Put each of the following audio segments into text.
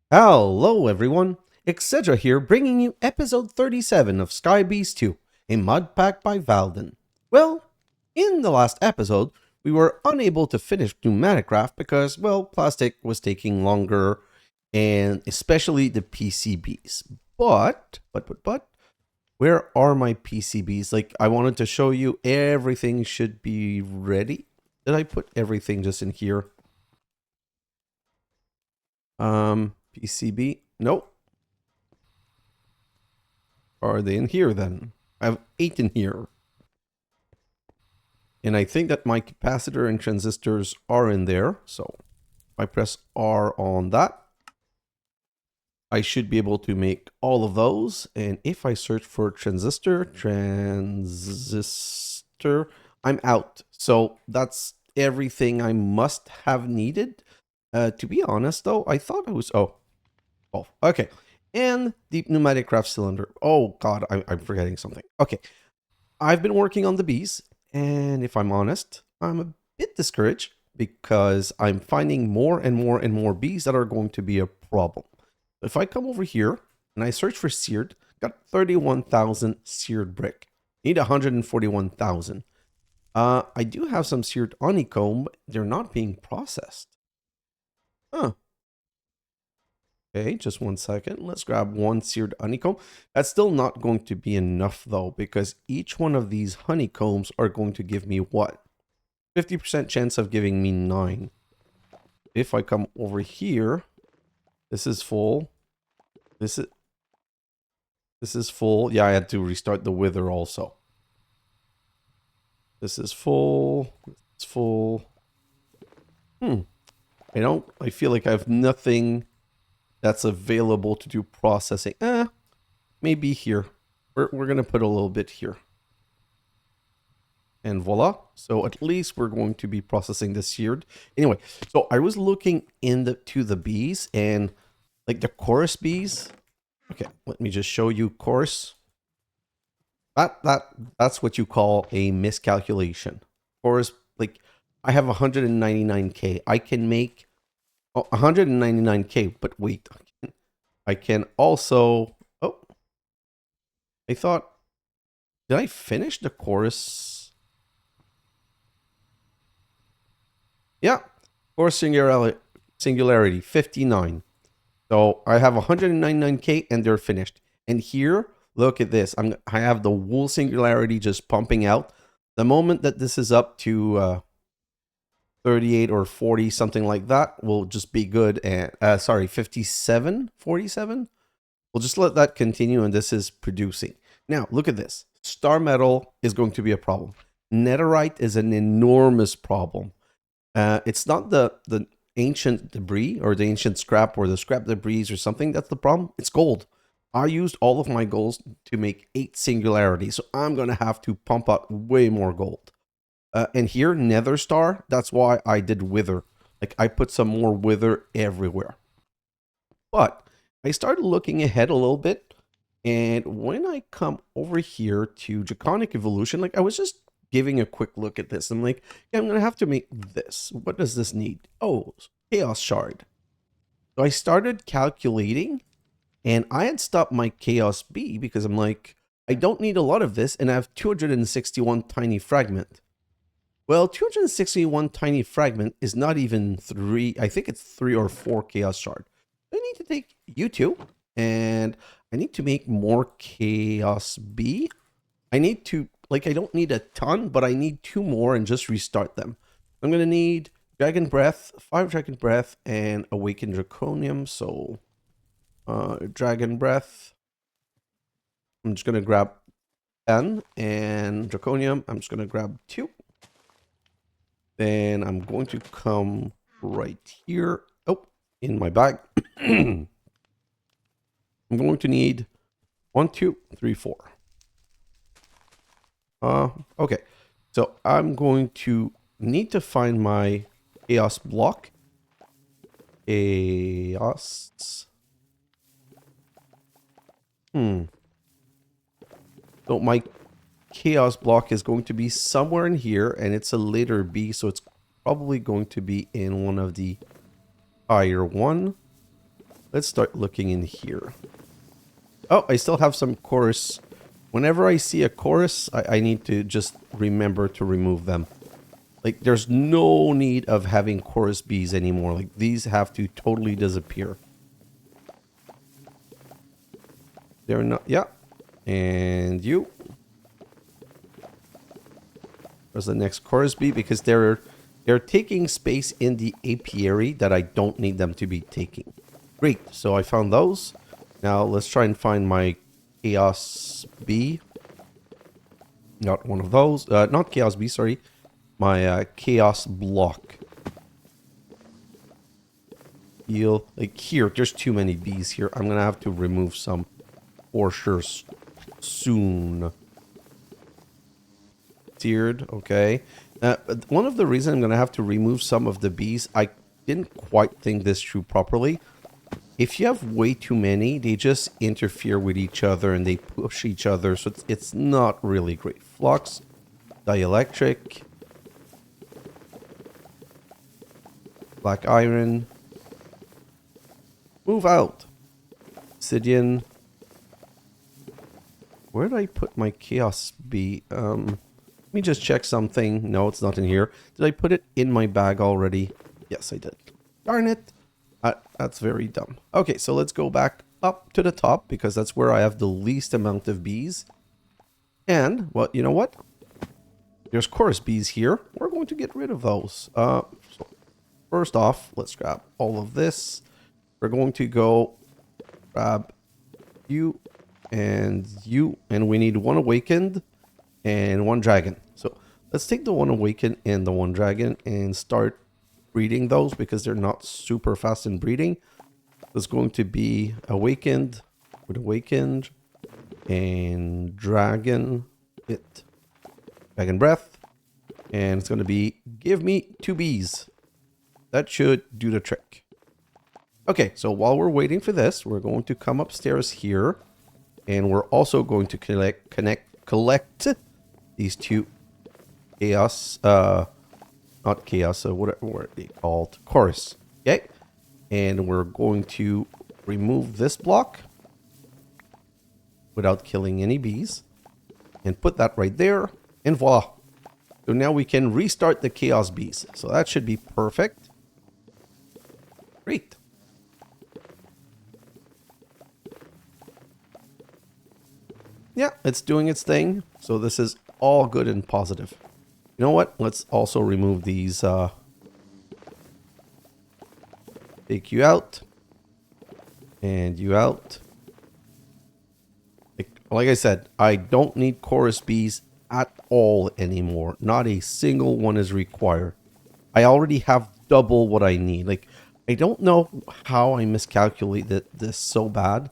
Hello everyone, xHedra here bringing you episode 37 of Sky Beast 2, a Modpack by Valdan. Well, in the last episode, we were unable to finish Pneumaticraft because, well, plastic was taking longer, and especially the PCBs. But, where are my PCBs? Like, I wanted to show you everything should be ready. Did I put everything just in here? PCB? Nope. Are they in here then? I have 8 in here. And I think that my capacitor and transistors are in there. So if I press R on that, I should be able to make all of those. And if I search for transistor, I'm out. So that's everything I must have needed. To be honest though, I thought I was, oh, okay. And the Pneumaticraft cylinder. Oh god, I'm forgetting something. Okay, I've been working on the bees, and if I'm honest, I'm a bit discouraged because I'm finding more and more and more bees that are going to be a problem. If I come over here and I search for seared, got 31,000 seared brick. Need 141,000. I do have some seared honeycomb. They're not being processed. Huh. Okay, just 1 second. Let's grab one seared honeycomb. That's still not going to be enough though, because each one of these honeycombs are going to give me what? 50% chance of giving me 9. If I come over here, this is full. This is full. Yeah, I had to restart the wither also. This is full. It's full. I feel like I have nothing that's available to do processing. Maybe here. We're going to put a little bit here. And voila. So at least we're going to be processing this seared. Anyway, so I was looking into the bees and like the chorus bees. Okay, let me just show you chorus. That's what you call a miscalculation. Chorus, like I have 199k. I can make 199k, but wait. I can also... Oh. I thought... Did I finish the chorus? Yeah. Chorus singularity 59. So I have 199k and they're finished. And here, look at this. I have the wool singularity just pumping out. The moment that this is up to 38 or 40, something like that, will just be good. And sorry, 57, 47. We'll just let that continue, and this is producing. Now, look at this. Star metal is going to be a problem. Netherite is an enormous problem. It's not the ancient debris or the ancient scrap or the scrap debris or something that's the problem. It's gold. I used all of my golds to make 8 singularities, so I'm going to have to pump out way more gold. And here, nether star, that's why I did wither. Like, I put some more wither everywhere. But I started looking ahead a little bit, and when I come over here to Draconic Evolution, like I was just giving a quick look at this. I'm like, yeah, I'm gonna have to make this. What does this need? Oh, chaos shard. So I started calculating, and I had stopped my chaos bee because I'm like, I don't need a lot of this, and I have 261 tiny fragment. Well, 261 tiny fragment is not even 3. I think it's 3 or 4 chaos shard. I need to take you two, and I need to make more chaos bee. I need to, like, I don't need a ton, but I need 2 more and just restart them. I'm going to need Dragon Breath, 5 Dragon Breath, and Awakened Draconium. So, Dragon Breath. I'm just going to grab 10, and Draconium, I'm just going to grab 2. Then I'm going to come right here. Oh, in my bag. I'm going to need 1, 2, 3, 4. Okay. So I'm going to need to find my chaos block. Chaos. So my chaos block is going to be somewhere in here, and it's a later B, so it's probably going to be in one of the higher one. let's start looking in here. Oh, I still have some chorus. Whenever I see a chorus, I need to just remember to remove them. Like, there's no need of having chorus bees anymore. Like, these have to totally disappear. They're not... Yeah. And you. There's the next chorus bee because they're taking space in the apiary that I don't need them to be taking. Great. So I found those. Now let's try and find my chaos bee. Not one of those. Not chaos bee, sorry. My chaos block. Feel like here, there's too many bees here. I'm gonna have to remove some for sure soon. Tiered, okay. One of the reasons I'm gonna have to remove some of the bees, I didn't quite think this through properly. If you have way too many, they just interfere with each other and they push each other, so it's not really great. Flux, dielectric, black iron. Move out. Obsidian. Where did I put my chaos bee? Let me just check something. No, it's not in here. Did I put it in my bag already? Yes, I did. Darn it. That's very dumb. Okay, so let's go back up to the top because that's where I have the least amount of bees. And, well, you know what? There's chorus bees here. We're going to get rid of those. So first off, let's grab all of this. We're going to go grab you, and we need one awakened and one dragon. So let's take the one awakened and the one dragon and start breeding those because they're not super fast in breeding. There's going to be awakened with awakened and dragon breath, and it's going to be give me 2 bees. That should do the trick. Okay, so while we're waiting for this, we're going to come upstairs here, and we're also going to collect these 2 chaos, not chaos, what are they called? Chorus. Okay, and we're going to remove this block without killing any bees, and put that right there, and voila. So now we can restart the chaos bees. So that should be perfect. Great. Yeah, it's doing its thing. So this is all good and positive. You know what? Let's also remove these. Take you out. And you out. Like I said, I don't need chorus bees at all anymore. Not a single one is required. I already have double what I need. Like, I don't know how I miscalculated this so bad.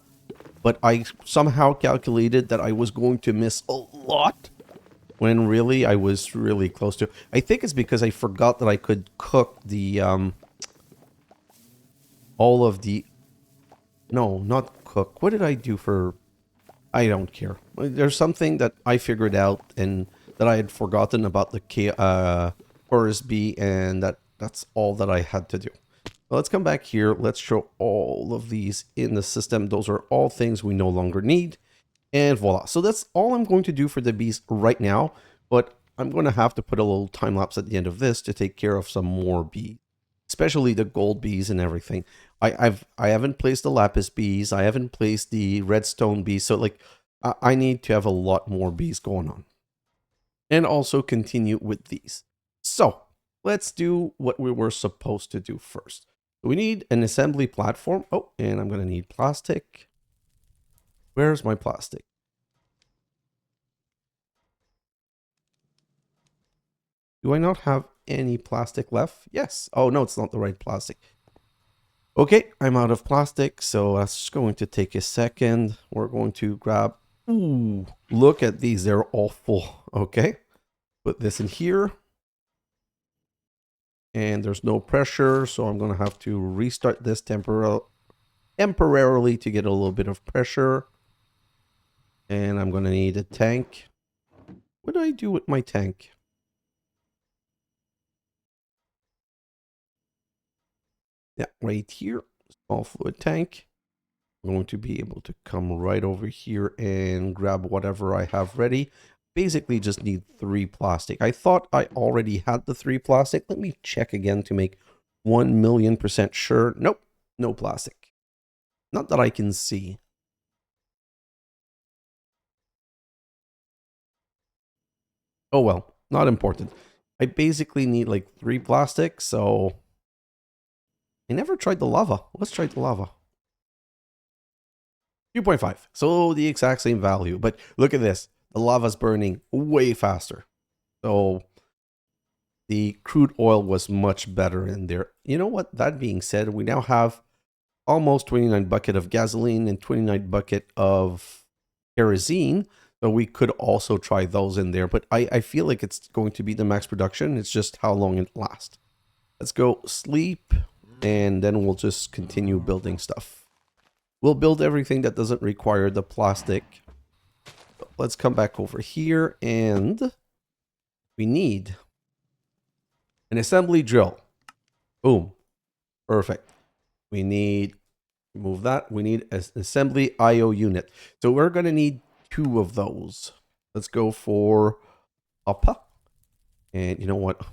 But I somehow calculated that I was going to miss a lot when really I was really close to. I think it's because I forgot that I could cook the all of the. No, not cook. What did I do for? I don't care. There's something that I figured out and that I had forgotten about the chorus bee, and that's all that I had to do. Let's come back here. Let's show all of these in the system. Those are all things we no longer need. And voila. So that's all I'm going to do for the bees right now. But I'm going to have to put a little time lapse at the end of this to take care of some more bees. Especially the gold bees and everything. I haven't placed the lapis bees. I haven't placed the redstone bees. So like I need to have a lot more bees going on. And also continue with these. So let's do what we were supposed to do first. We need an assembly platform. Oh, and I'm going to need plastic. Where's my plastic? Do I not have any plastic left? Yes. Oh, no, it's not the right plastic. Okay, I'm out of plastic, so that's just going to take a second. We're going to grab... Ooh, look at these. They're all full. Okay. Put this in here. And there's no pressure, so I'm going to have to restart this temporarily to get a little bit of pressure. And I'm going to need a tank. What do I do with my tank? Yeah, right here. Small fluid tank. I'm going to be able to come right over here and grab whatever I have ready. Basically just need 3 plastic. I thought I already had the 3 plastic. Let me check again to make 1,000,000% sure. Nope, no plastic. Not that I can see. Oh well, not important. I basically need like 3 plastic, so I never tried the lava. Let's try the lava. 2.5. So the exact same value. But look at this. The lava's burning way faster. So the crude oil was much better in there. You know what? That being said, we now have almost 29 bucket of gasoline and 29 bucket of kerosene. So we could also try those in there. But I feel like it's going to be the max production. It's just how long it lasts. Let's go sleep. And then we'll just continue building stuff. We'll build everything that doesn't require the plastic. Let's come back over here, and we need an assembly drill. Boom. Perfect. We need, move that. We need an assembly IO unit. So we're going to need 2 of those. Let's go for Uppa. And you know what?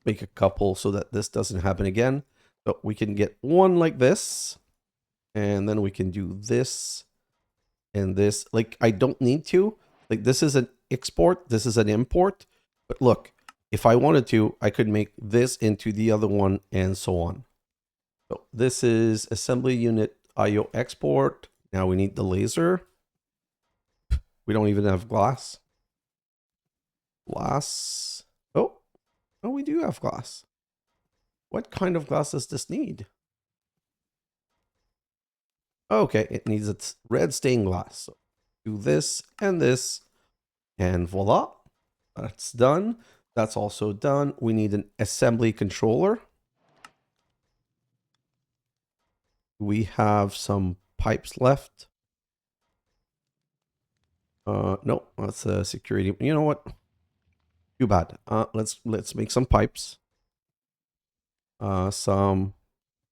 Make a couple so that this doesn't happen again. So we can get 1 like this. And then we can do this and this. Like, I don't need to. Like, this is an export. This is an import. But look, if I wanted to, I could make this into the other one and so on. So this is assembly unit IO export. Now we need the laser. We don't even have glass. Glass. Oh, we do have glass. What kind of glass does this need? Okay, it needs its red stained glass. So do this, and voila. That's done. That's also done. We need an assembly controller. We have some pipes left. No, that's a security. You know what? Too bad. Let's make some pipes. Some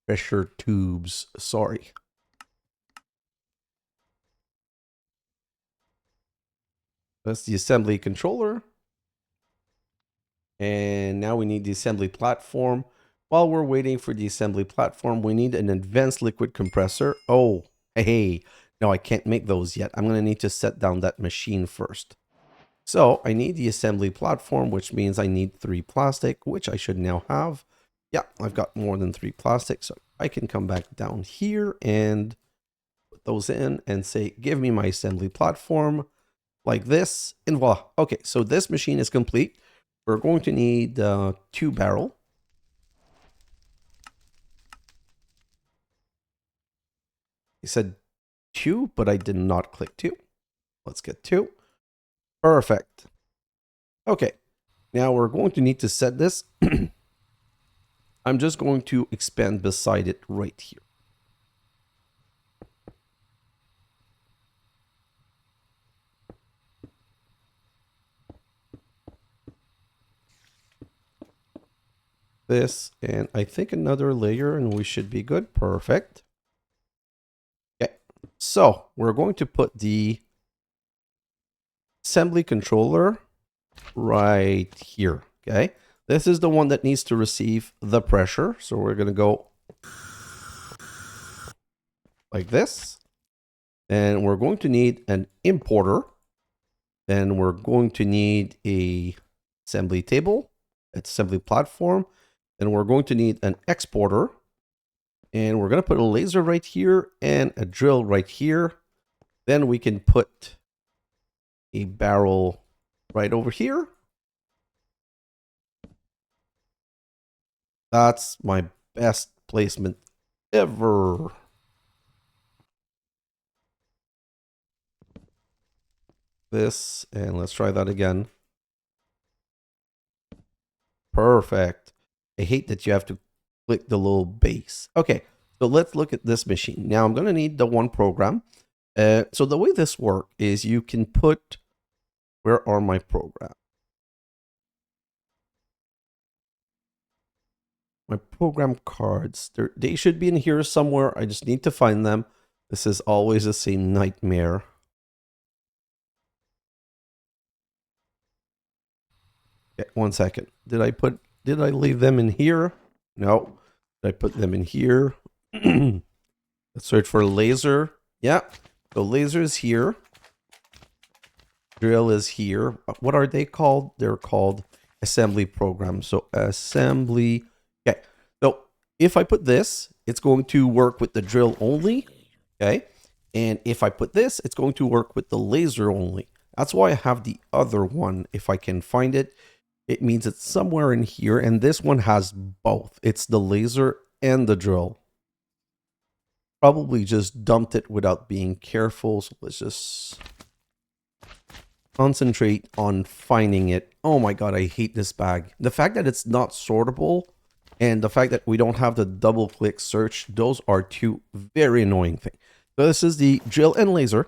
pressure tubes. Sorry. That's the assembly controller. And now we need the assembly platform. While we're waiting for the assembly platform, we need an advanced liquid compressor. Oh, hey. No, I can't make those yet. I'm going to need to set down that machine first. So I need the assembly platform, which means I need 3 plastic, which I should now have. Yeah, I've got more than 3 plastic. So I can come back down here and put those in and say, give me my assembly platform like this. And voila. Okay, so this machine is complete. We're going to need 2 barrel. He said 2, but I did not click 2. Let's get 2. Perfect. Okay, now we're going to need to set this. I'm just going to expand beside it right here. This, and I think another layer, and we should be good. Perfect. Okay, so we're going to put the assembly controller right here. Okay, this is the one that needs to receive the pressure. So we're going to go like this. And we're going to need an importer. Then we're going to need a assembly table, assembly platform. Then we're going to need an exporter. And we're going to put a laser right here and a drill right here. Then we can put a barrel right over here. That's my best placement ever. This, and let's try that again. Perfect. I hate that you have to click the little base. Okay, so let's look at this machine. Now I'm going to need the one program. So the way this works is you can put, where are my programs? my program cards. They should be in here somewhere. I just need to find them. This is always the same nightmare. Okay, 1 second. Did I leave them in here? No. Did I put them in here? Let's search for laser. Yeah. So laser is here. Drill is here. What are they called? They're called assembly programs. So assembly. Okay. So if I put this, it's going to work with the drill only. Okay. And if I put this, it's going to work with the laser only. That's why I have the other one. If I can find it, it means it's somewhere in here. And this one has both. It's the laser and the drill. Probably just dumped it without being careful. So let's just concentrate on finding it. Oh my god, I hate this bag. The fact that it's not sortable and the fact that we don't have the double click search, those are two very annoying things. So this is the drill and laser.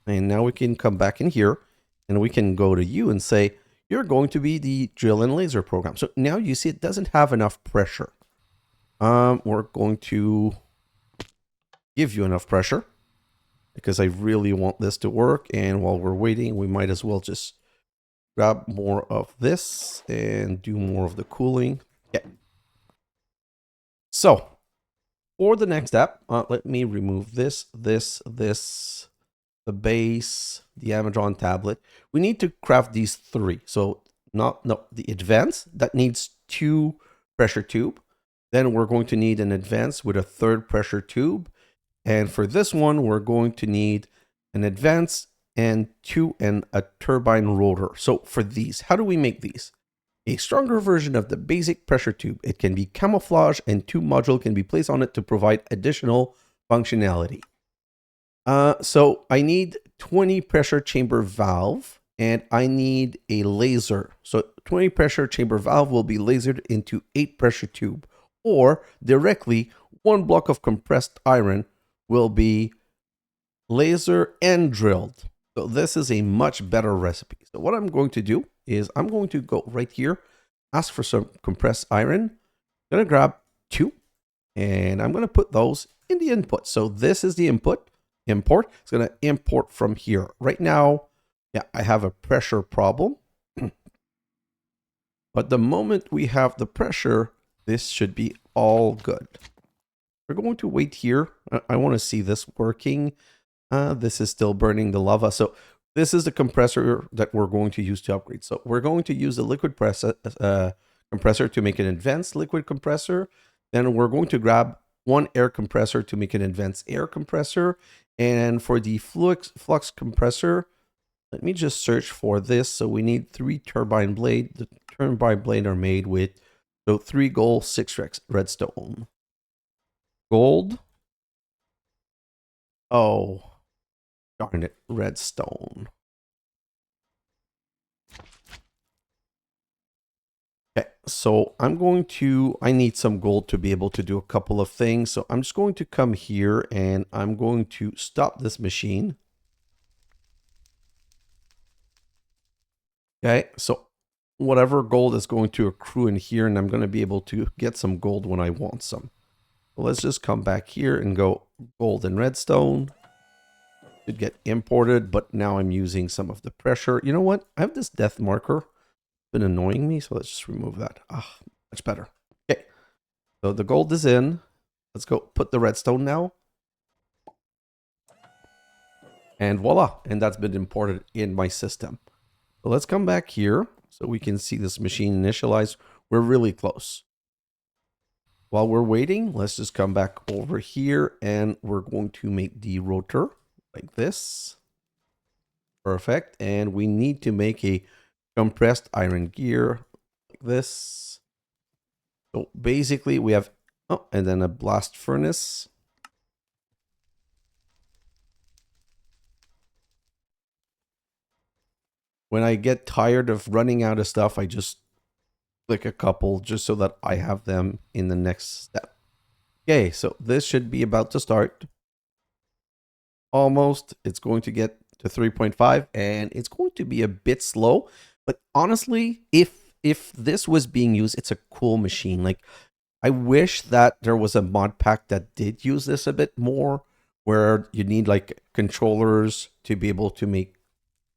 And now we can come back in here and we can go to you and say, you're going to be the drill and laser program. So now you see it doesn't have enough pressure. We're going to give you enough pressure because I really want this to work. And while we're waiting, we might as well just grab more of this and do more of the cooling. Okay. So for the next step, let me remove this, the base, the Amazon tablet. We need to craft these three. So the advanced that needs 2 pressure tube. Then we're going to need an advanced with a 3rd pressure tube. And for this one, we're going to need an advanced and a turbine rotor. So for these, how do we make these? A stronger version of the basic pressure tube. It can be camouflaged and 2 modules can be placed on it to provide additional functionality. So I need 20 pressure chamber valve and I need a laser. So 20 pressure chamber valve will be lasered into 8 pressure tube, or directly 1 block of compressed iron will be laser and drilled. So this is a much better recipe. So what I'm going to do is I'm going to go right here, ask for some compressed iron. I'm going to grab 2 and I'm going to put those in the input. So this is the input. Import. It's going to import from here. Right now, yeah, I have a pressure problem. But the moment we have the pressure, this should be all good. We're going to wait here. I want to see this working. This is still burning the lava. So this is the compressor that we're going to use to upgrade. So we're going to use the liquid compressor to make an advanced liquid compressor. Then we're going to grab 1 air compressor to make an advanced air compressor. And for the flux compressor, let me just search for this. So we need 3 turbine blade. The turbine blade are made with 3 gold, 6 redstone. Gold. Oh, darn it, redstone. Okay, so I need some gold to be able to do a couple of things. So I'm just going to come here and I'm going to stop this machine. Okay, so whatever gold is going to accrue in here, and I'm going to be able to get some gold when I want some. So let's just come back here and go gold and redstone. Should get imported, but now I'm using some of the pressure. You know what? I have this death marker. Been annoying me, so let's just remove that. Ah, much better. Okay, so the gold is in. Let's go put the redstone now. And voila, and that's been imported in my system. So let's come back here so we can see this machine initialize. We're really close. While we're waiting, let's just come back over here and we're going to make the rotor like this. Perfect. And we need to make a compressed iron gear like this. So basically we have, oh, and then a blast furnace. When I get tired of running out of stuff, I just click a couple just so that I have them in the next step. Okay, so this should be about to start. Almost. It's going to get to 3.5 and it's going to be a bit slow. But honestly, if this was being used, it's a cool machine. Like I wish that there was a mod pack that did use this a bit more, where you need like controllers to be able to make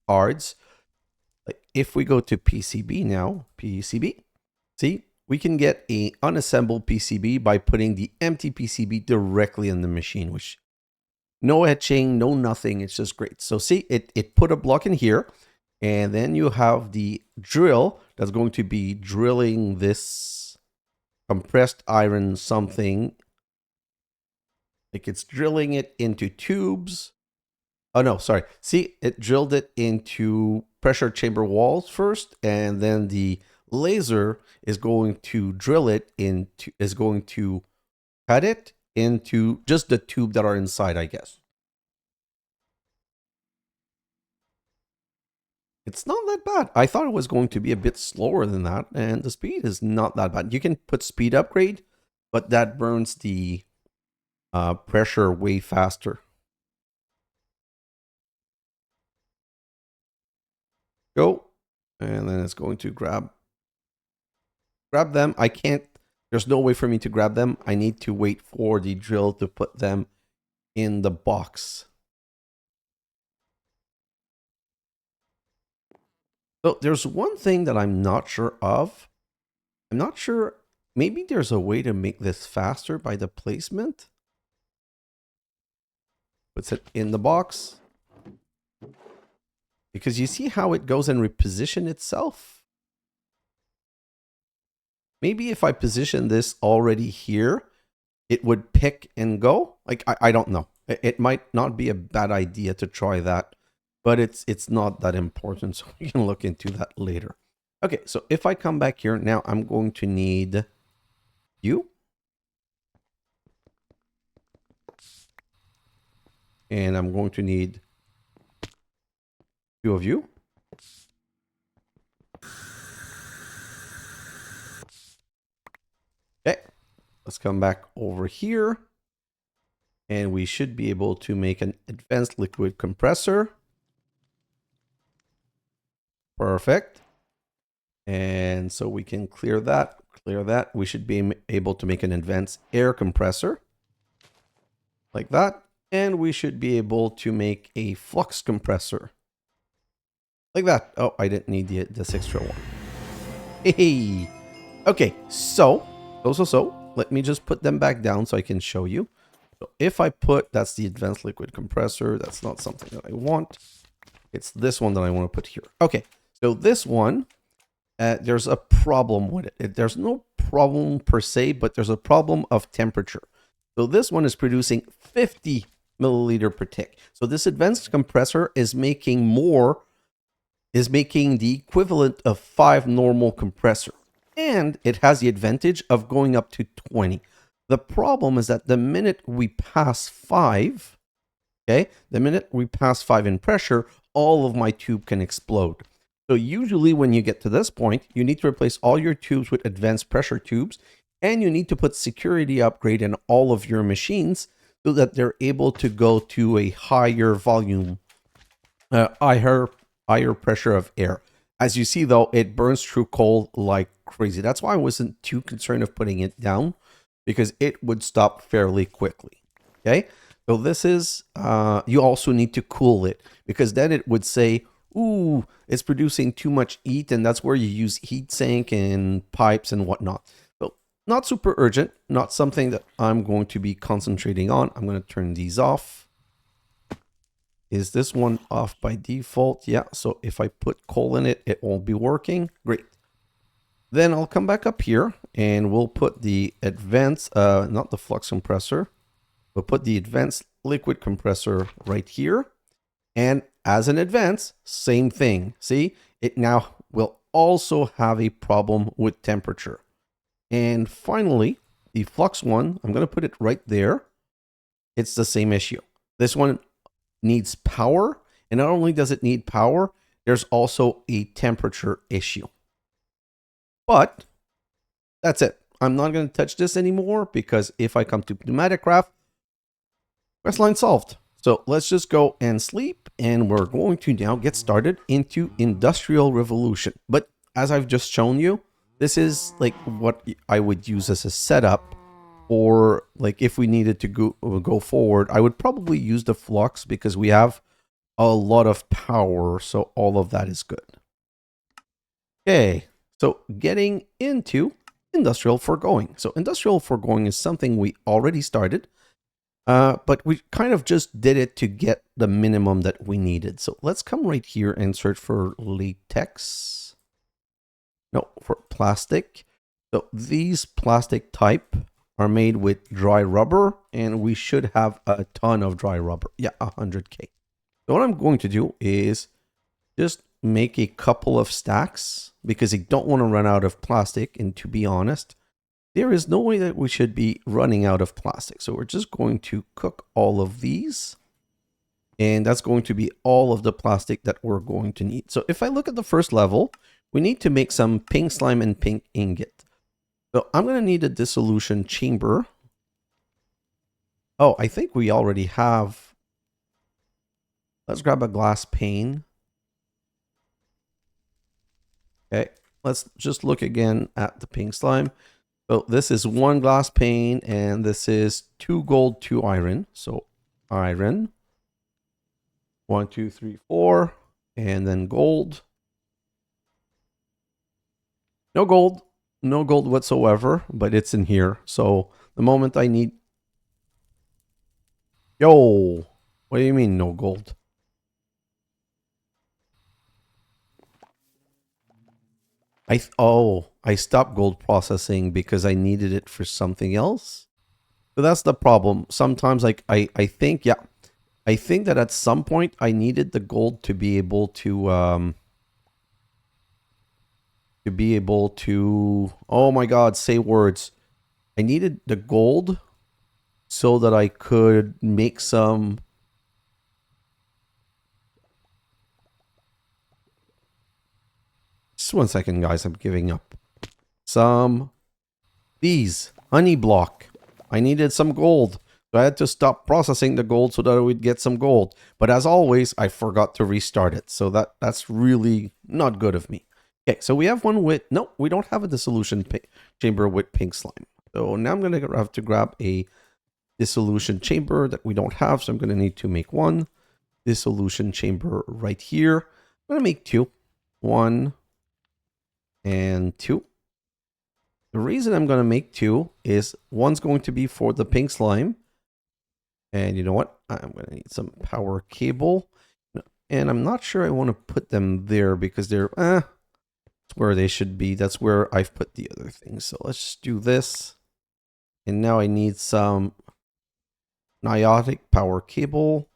cards. Like if we go to PCB now, PCB, see, we can get a unassembled PCB by putting the empty PCB directly in the machine, which no etching, no nothing. It's just great. So see, it put a block in here, and then you have the drill that's going to be drilling this compressed iron something. Like it's drilling it into tubes. Oh no, sorry. See, it drilled it into pressure chamber walls first, and then the laser is going to drill it into, is going to cut it into just the tube that are inside, I guess. It's not that bad. I thought it was going to be a bit slower than that, and the speed is not that bad. You can put speed upgrade, but that burns the pressure way faster. Go, and then it's going to grab them. I can't, there's no way for me to grab them. I need to wait for the drill to put them in the box. So there's one thing that I'm not sure of. I'm not sure, maybe there's a way to make this faster by the placement. Puts it in the box. Because you see how it goes and reposition itself? Maybe if I position this already here, it would pick and go. Like, I don't know. It might not be a bad idea to try that, but it's not that important, so we can look into that later. Okay, so if I come back here, now I'm going to need you. And I'm going to need 2 of you. Okay, let's come back over here. And we should be able to make an advanced liquid compressor. Perfect. And so we can clear that, We should be able to make an advanced air compressor. Like that. And we should be able to make a flux compressor. Like that. Oh, I didn't need this extra one. Hey. Okay, so let me just put them back down so I can show you. So if I put, that's the advanced liquid compressor. That's not something that I want. It's this one that I want to put here. Okay, so this one, there's a problem with it. There's no problem per se, but there's a problem of temperature. So this one is producing 50 milliliter per tick. So this advanced compressor is making the equivalent of 5 normal compressor. And it has the advantage of going up to 20. The problem is that the minute we pass 5, okay, the minute we pass 5 in pressure, all of my tube can explode. So usually when you get to this point, you need to replace all your tubes with advanced pressure tubes, and you need to put security upgrade in all of your machines so that they're able to go to a higher volume, higher pressure of air. As you see, though, it burns through coal like crazy. That's why I wasn't too concerned of putting it down, because it would stop fairly quickly. Okay, so this is, you also need to cool it, because then it would say, ooh, it's producing too much heat, and that's where you use heat sink and pipes and whatnot. So not super urgent, not something that I'm going to be concentrating on. I'm going to turn these off. Is this one off by default? Yeah, so if I put coal in it, it won't be working. Great. Then I'll come back up here and we'll put the advanced, not the flux compressor, we'll put the advanced liquid compressor right here. And as an advance, same thing. See, it now will also have a problem with temperature. And finally, the flux one, I'm going to put it right there. It's the same issue. This one needs power, and not only does it need power, there's also a temperature issue. But that's it. I'm not going to touch this anymore, because if I come to Pneumaticraft, quest line solved. So let's just go and sleep, and we're going to now get started into Industrial Revolution. But as I've just shown you, This is like what I would use as a setup, or like if we needed to go forward, I would probably use the flux because we have a lot of power, so all of that is good. Okay, so getting into industrial foregoing. So industrial foregoing is something we already started, but we kind of just did it to get the minimum that we needed. So let's come right here and search for latex. No, for plastic. So these plastic type are made with dry rubber, and we should have a ton of dry rubber. Yeah, 100K. So what I'm going to do is just make a couple of stacks because I don't want to run out of plastic. And to be honest, there is no way that we should be running out of plastic. So we're just going to cook all of these. And that's going to be all of the plastic that we're going to need. So if I look at the first level, we need to make some pink slime and pink ingot. So I'm going to need a dissolution chamber. Oh, I think we already have. Let's grab a glass pane. Okay, let's just look again at the pink slime. So this is 1 glass pane, and this is 2 gold, 2 iron. So iron, 1, 2, 3, 4, and then gold. No gold whatsoever, but it's in here. So the moment I need... Yo, what do you mean no gold? I stopped gold processing because I needed it for something else. So that's the problem. Sometimes like I think, yeah, I think that at some point I needed the gold to be able to oh my god, say words. I needed the gold so that I could make some... Just 1 second, guys, I'm giving up. These honey block. I needed some gold. So I had to stop processing the gold so that I would get some gold. But as always, I forgot to restart it. So that's really not good of me. Okay, so we have one with... No, we don't have a dissolution chamber with pink slime. So now I'm going to have to grab a dissolution chamber that we don't have. So I'm going to need to make one dissolution chamber right here. I'm going to make 2. 1 and 2. The reason I'm going to make 2 is one's going to be for the pink slime. And you know what? I'm going to need some power cable. And I'm not sure I want to put them there because they're... that's where they should be. That's where I've put the other things. So let's just do this. And now I need some niotic power cable.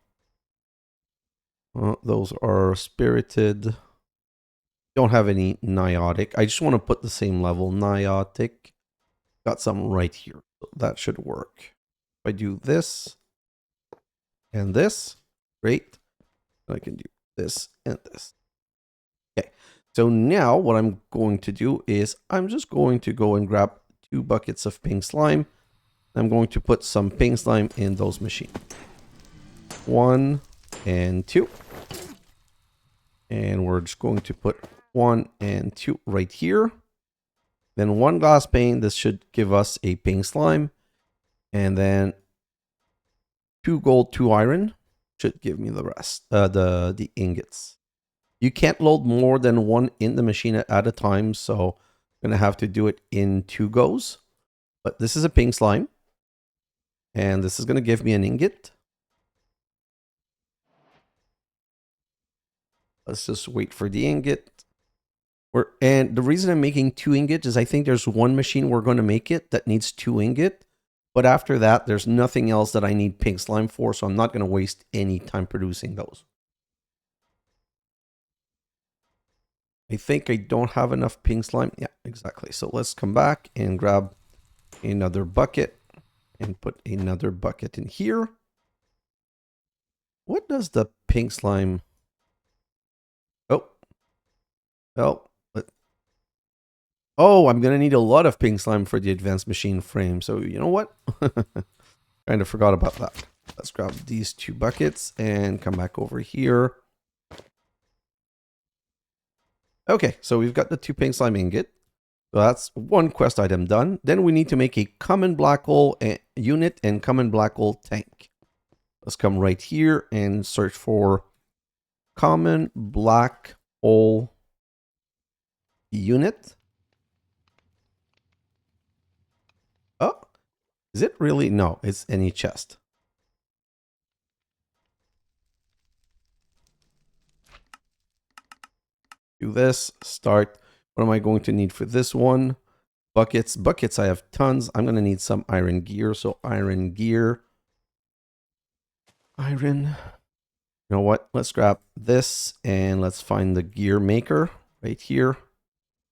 Those are spirited. Don't have any niotic. I just want to put the same level. Niotic. Got some right here. So that should work. If I do this and this, great. I can do this and this. Okay. So now what I'm going to do is I'm just going to go and grab 2 buckets of pink slime. I'm going to put some pink slime in those machines. 1 and 2. And we're just going to put 1 and 2 right here. Then 1 glass pane. This should give us a pink slime. And then 2 gold, 2 iron should give me the rest, the ingots. You can't load more than 1 in the machine at a time, so I'm going to have to do it in 2 goes. But this is a pink slime. And this is going to give me an ingot. Let's just wait for the ingot. And the reason I'm making 2 ingots is I think there's 1 machine we're going to make it that needs 2 ingot. But after that, there's nothing else that I need pink slime for, so I'm not going to waste any time producing those. I think I don't have enough pink slime. Yeah, exactly. So let's come back and grab another bucket and put another bucket in here. What does the pink slime... Oh, I'm going to need a lot of pink slime for the advanced machine frame. So you know what? Kind of forgot about that. Let's grab these 2 buckets and come back over here. Okay, so we've got the 2 pink slime ingot. So that's one quest item done. Then we need to make a common black hole unit and common black hole tank. Let's come right here and search for common black hole unit. Oh, is it really? No, it's any chest. Do this, start. What am I going to need for this one? Buckets. Buckets, I have tons. I'm going to need some iron gear. So iron gear. Iron. You know what? Let's grab this and let's find the gear maker right here.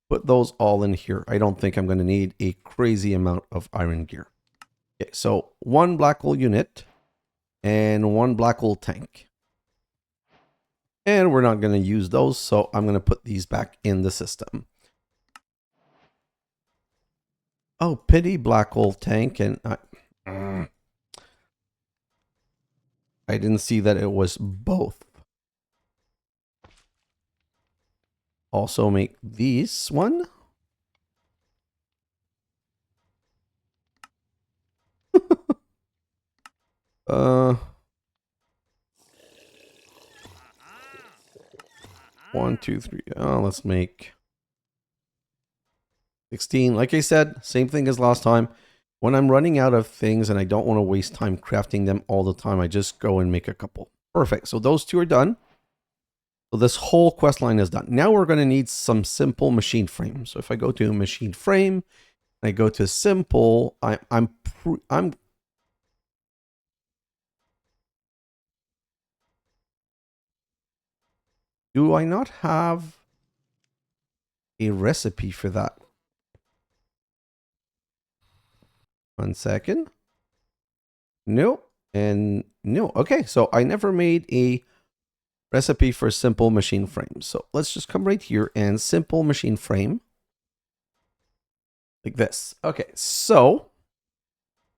Put those all in here. I don't think I'm going to need a crazy amount of iron gear. Okay, so one black hole unit and one black hole tank. And we're not going to use those, so I'm going to put these back in the system. Oh, pity black hole tank, and I didn't see that it was both. Also make this one. One, two, three. Oh, let's make 16. Like I said, same thing as last time. When I'm running out of things and I don't want to waste time crafting them all the time, I just go and make a couple. Perfect. So those two are done. So this whole quest line is done. Now we're going to need some simple machine frame. So if I go to machine frame, I go to simple, do I not have a recipe for that? 1 second. No, and no. Okay, so I never made a recipe for simple machine frame. So let's just come right here and simple machine frame. Like this. Okay, so,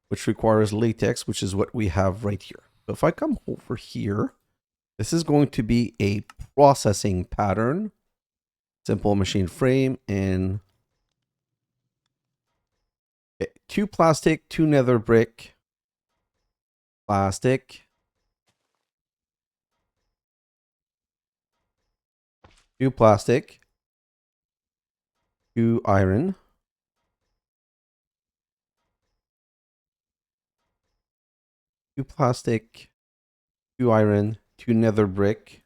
which requires latex, which is what we have right here. So if I come over here, this is going to be a processing pattern. Simple machine frame and 2 plastic, 2 nether brick, plastic, 2 plastic, 2 iron, 2 plastic, 2 iron, 2 nether brick.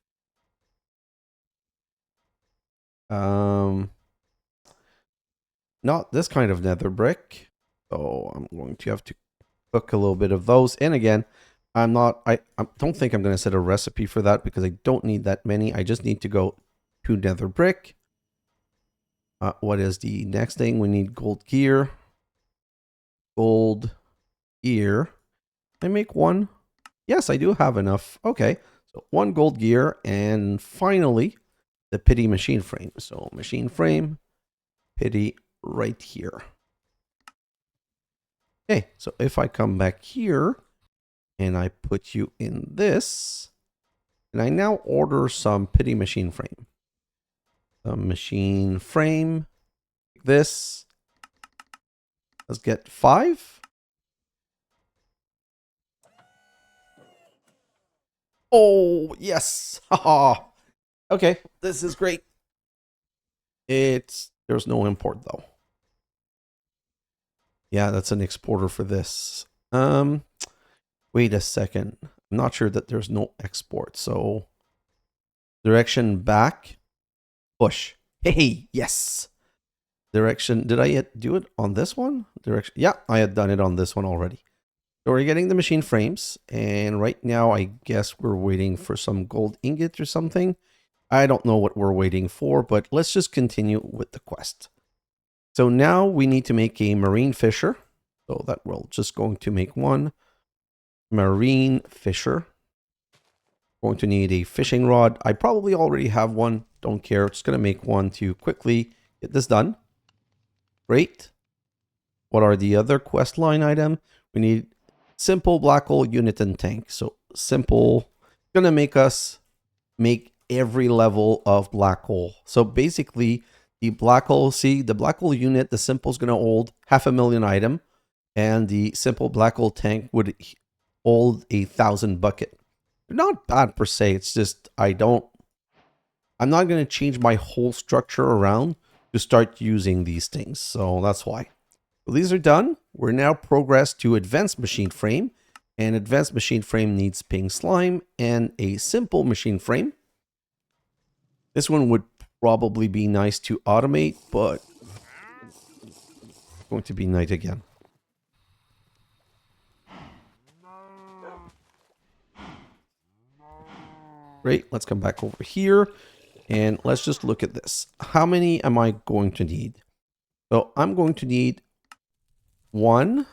Not this kind of nether brick. So I'm going to have to cook a little bit of those. And again, I don't think I'm going to set a recipe for that because I don't need that many. I just need to go to nether brick. What is the next thing? We need gold gear. Gold gear. I make one. Yes, I do have enough. Okay. So 1 gold gear. And finally, the pity machine frame. So machine frame, pity right here. Okay, so if I come back here and I put you in this, and I now order some pity machine frame. The machine frame, like this. Let's get 5. Oh, yes. Haha. Okay, this is great. There's no import though. Yeah, that's an exporter for this. Wait a second. I'm not sure that there's no export. So direction back, push. Hey, yes. Direction. Did I do it on this one? Direction. Yeah, I had done it on this one already. So we're getting the machine frames. And right now, I guess we're waiting for some gold ingot or something. I don't know what we're waiting for, but let's just continue with the quest. So now we need to make a marine fisher. So that we're just going to make one marine fisher. Going to need a fishing rod. I probably already have one. Don't care. Just going to make one to quickly get this done. Great. What are the other quest line item? We need simple black hole unit and tank. So simple. Going to make us make every level of black hole. So basically, The black hole, see, the black hole unit, the simple is going to hold 500,000 item, and the simple black hole tank would hold 1,000 bucket. They're not bad per se. It's just I'm not going to change my whole structure around to start using these things. So that's why. So these are done. We're now progressed to advanced machine frame. And advanced machine frame needs pink slime and a simple machine frame. This one would probably be nice to automate, but it's going to be night again. Great, let's come back over here and let's just look at this. How many am I going to need? So I'm going to need 1,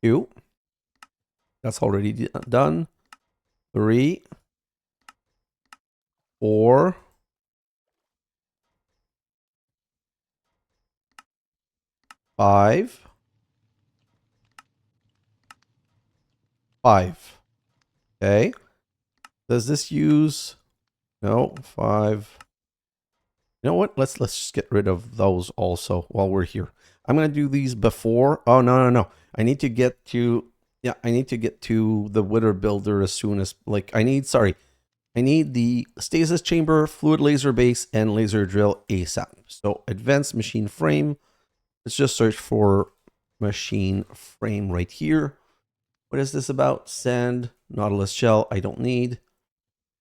2. That's already done. 3, 4, 5. Okay. Does this use... No, 5. You know what? Let's just get rid of those also while we're here. I'm going to do these before. Oh, no. I need to get to... Yeah, I need to get to the Wither Builder as soon as... I need the stasis chamber, fluid laser base, and laser drill ASAP. So advanced machine frame. Let's just search for machine frame right here. What is this about? Sand, Nautilus shell, I don't need.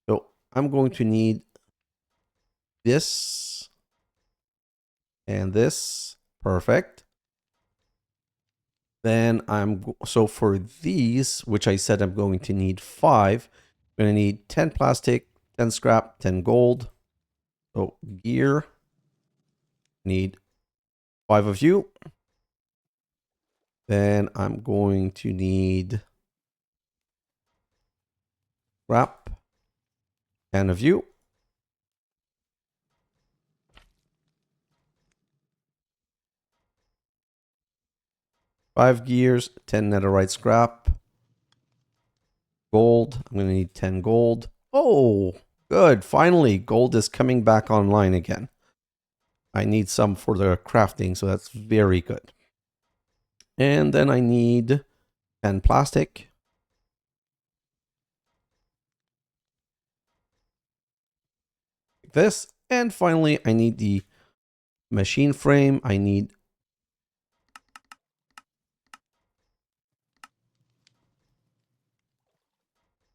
So I'm going to need this and this. Perfect. Then so for these, which I said I'm going to need 5, I'm going to need 10 plastic, 10 scrap, 10 gold. So gear, need 5 of you. Then I'm going to need scrap, 10 of you. Five gears, 10 netherite scrap. Gold, I'm going to need 10 gold. Oh, good. Finally, gold is coming back online again. I need some for the crafting, so that's very good. And then I need 10 plastic. Like this. And finally, I need the machine frame. I need...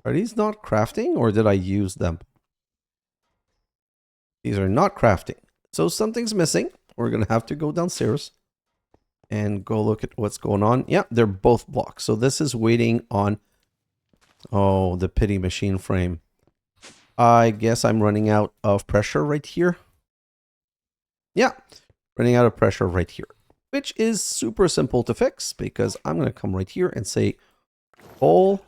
Are these not crafting, or did I use them? These are not crafting. So something's missing. We're going to have to go downstairs and go look at what's going on. Yeah, they're both blocked. So this is waiting on... Oh, the pity machine frame. I guess I'm running out of pressure right here. Yeah, running out of pressure right here. Which is super simple to fix, because I'm going to come right here and say coal.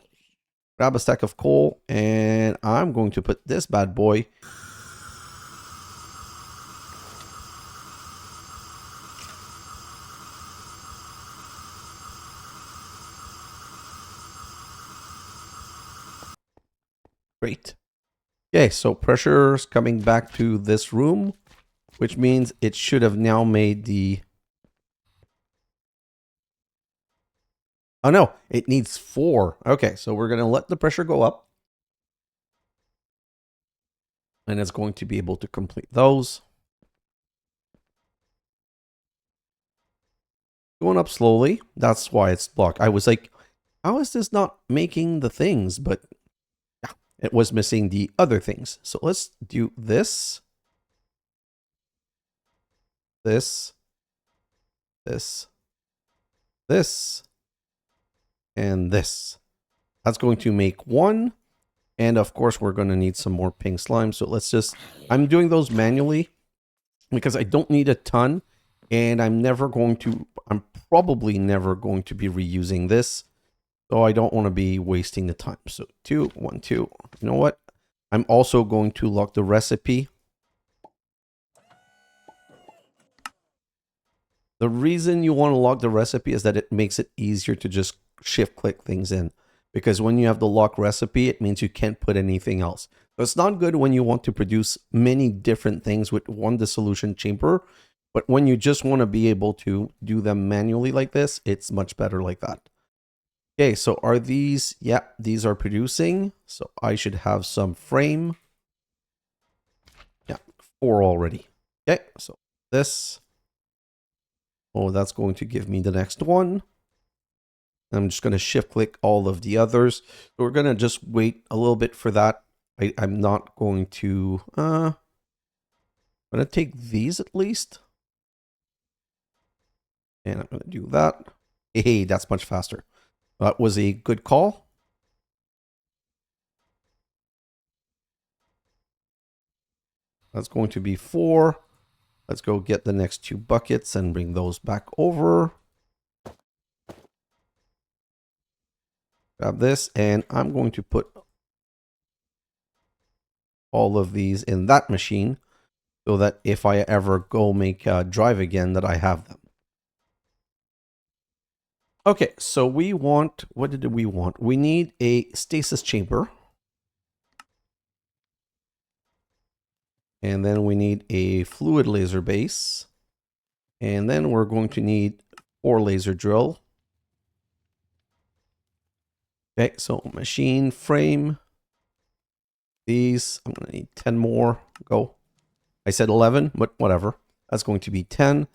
Grab a stack of coal, and I'm going to put this bad boy... Great. Okay, so pressure's coming back to this room, which means it should have now made the... Oh no, it needs 4. Okay, so we're going to let the pressure go up. And it's going to be able to complete those. Going up slowly. That's why it's blocked. I was like, how is this not making the things? But yeah, it was missing the other things. So let's do this. This. And this. That's going to make 1. And of course, we're going to need some more pink slime. So let's just... I'm doing those manually because I don't need a ton. And I'm probably never going to be reusing this. So I don't want to be wasting the time. So 2, 1, 2. You know what? I'm also going to lock the recipe. The reason you want to lock the recipe is that it makes it easier to just shift click things in. because when you have the lock recipe, it means you can't put anything else. So it's not good when you want to produce many different things with one dissolution chamber, but when you just want to be able to do them manually like this, it's much better like that. Okay, so are these, yeah, these are producing. So I should have some frame. Yeah, 4 already. Okay, so this. Oh, that's going to give me the next one. I'm just going to shift click all of the others. So we're going to just wait a little bit for that. I'm not going to, I'm going to take these at least. And I'm going to do that. Hey, that's much faster. That was a good call. That's going to be 4. Let's go get the next 2 buckets and bring those back over. Grab this, and I'm going to put all of these in that machine so that if I ever go make a drive again, that I have them. Okay, so we want, what did we want? We need a stasis chamber. And then we need a fluid laser base. And then we're going to need 4 laser drill. Okay, so machine frame. These, I'm going to need 10 more. Go. I said 11, but whatever. That's going to be 10.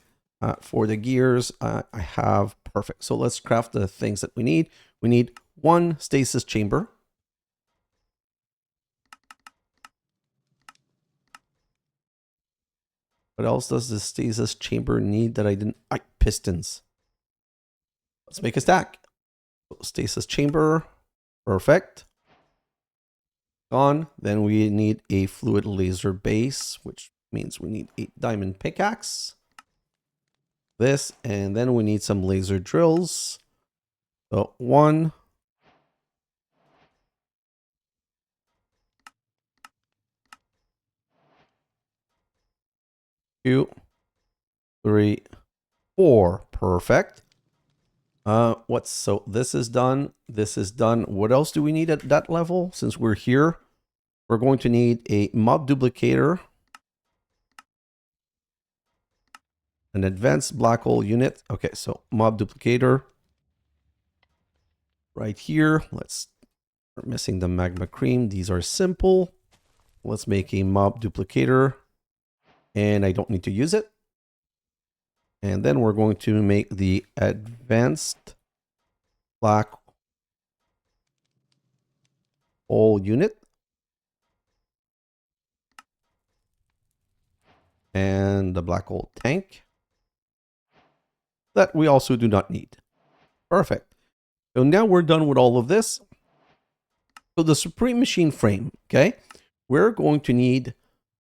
For the gears, I have perfect. So let's craft the things that we need. We need 1 stasis chamber. What else does the stasis chamber need that I didn't? Pistons. Let's make a stack. So stasis chamber. Perfect. Gone. Then we need a fluid laser base, which means we need a diamond pickaxe. This, and then we need some laser drills. So 1. 2, 3, 4. Perfect. So this is done. This is done. What else do we need at that level? Since we're here, we're going to need a mob duplicator, an advanced black hole unit. Okay, so mob duplicator right here. We're missing the magma cream. These are simple. Let's make a mob duplicator, and I don't need to use it. And then we're going to make the advanced black hole unit. And the black hole tank that we also do not need. Perfect. So now we're done with all of this. So the Supreme Machine frame, okay? We're going to need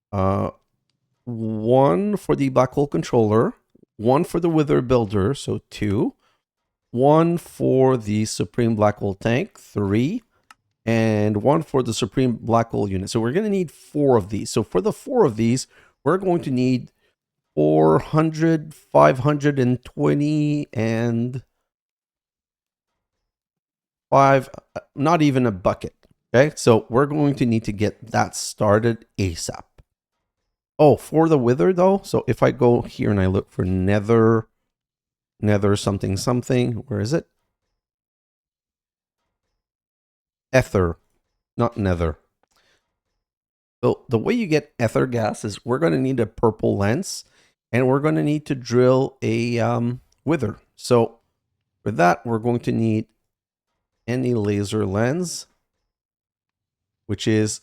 1 for the black hole controller, 1 for the Wither builder, so 2, 1 for the Supreme black hole tank, 3, and 1 for the Supreme black hole unit. So we're going to need 4 of these. So for the 4 of these, we're going to need 400, 520, and 5, not even a bucket. Okay, so we're going to need to get that started ASAP. Oh, for the Wither though, so if I go here and I look for nether something something, where is it? Ether, not nether. So the way you get ether gas is we're going to need a purple lens, and we're going to need to drill a Wither. So for that, we're going to need any laser lens, which is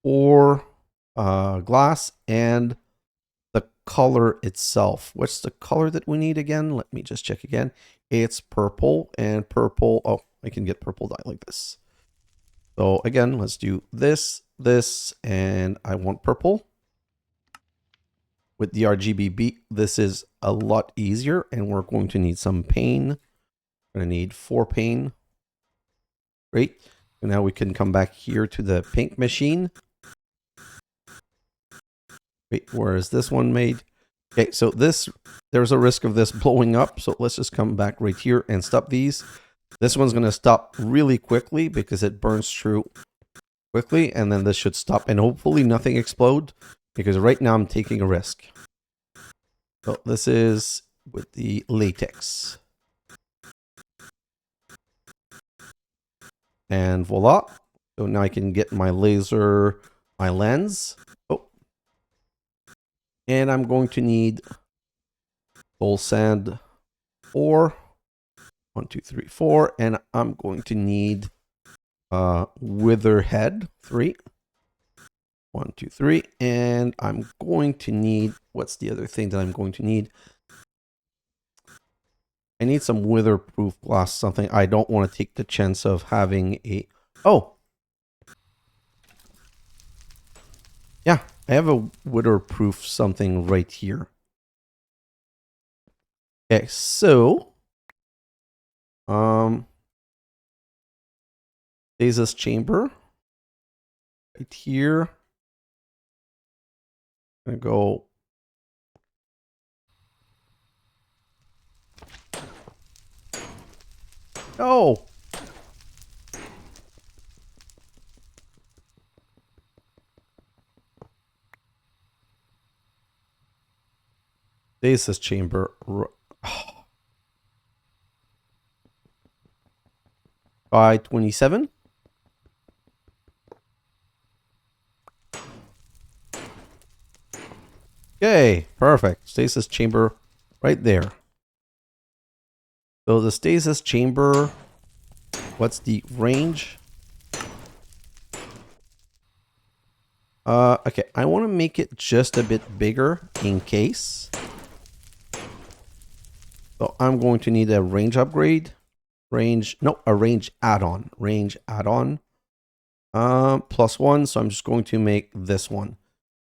4 glass, and the color itself. What's the color that we need again? Let me just check again. It's purple, and purple. Oh, I can get purple dye like this. So again, let's do this, and I want purple. With the RGB, this is a lot easier, and we're going to need some pain. We're going to need 4 pain. Great. And now we can come back here to the pink machine. Wait, where is this one made? Okay, so there's a risk of this blowing up. So let's just come back right here and stop these. This one's going to stop really quickly because it burns through quickly, and then this should stop, and hopefully nothing explode, because right now I'm taking a risk. So this is with the latex. And voila. So now I can get my laser, my lens. Oh. And I'm going to need soul sand 4. 1, 2, 3, 4. And I'm going to need wither head 3. 1, 2, 3. And I'm going to need, what's the other thing that I'm going to need? I need some wither-proof glass, something. I don't want to take the chance of having a... Oh! Yeah, I have a wither-proof something right here. Okay, so... Stasis chamber. Right here. I'm gonna go... No! Stasis chamber. By 27. Okay, perfect. Stasis chamber right there. So the stasis chamber, what's the range? Okay, I want to make it just a bit bigger in case. So I'm going to need a range upgrade. A range add-on. Range add-on. +1, so I'm just going to make this one.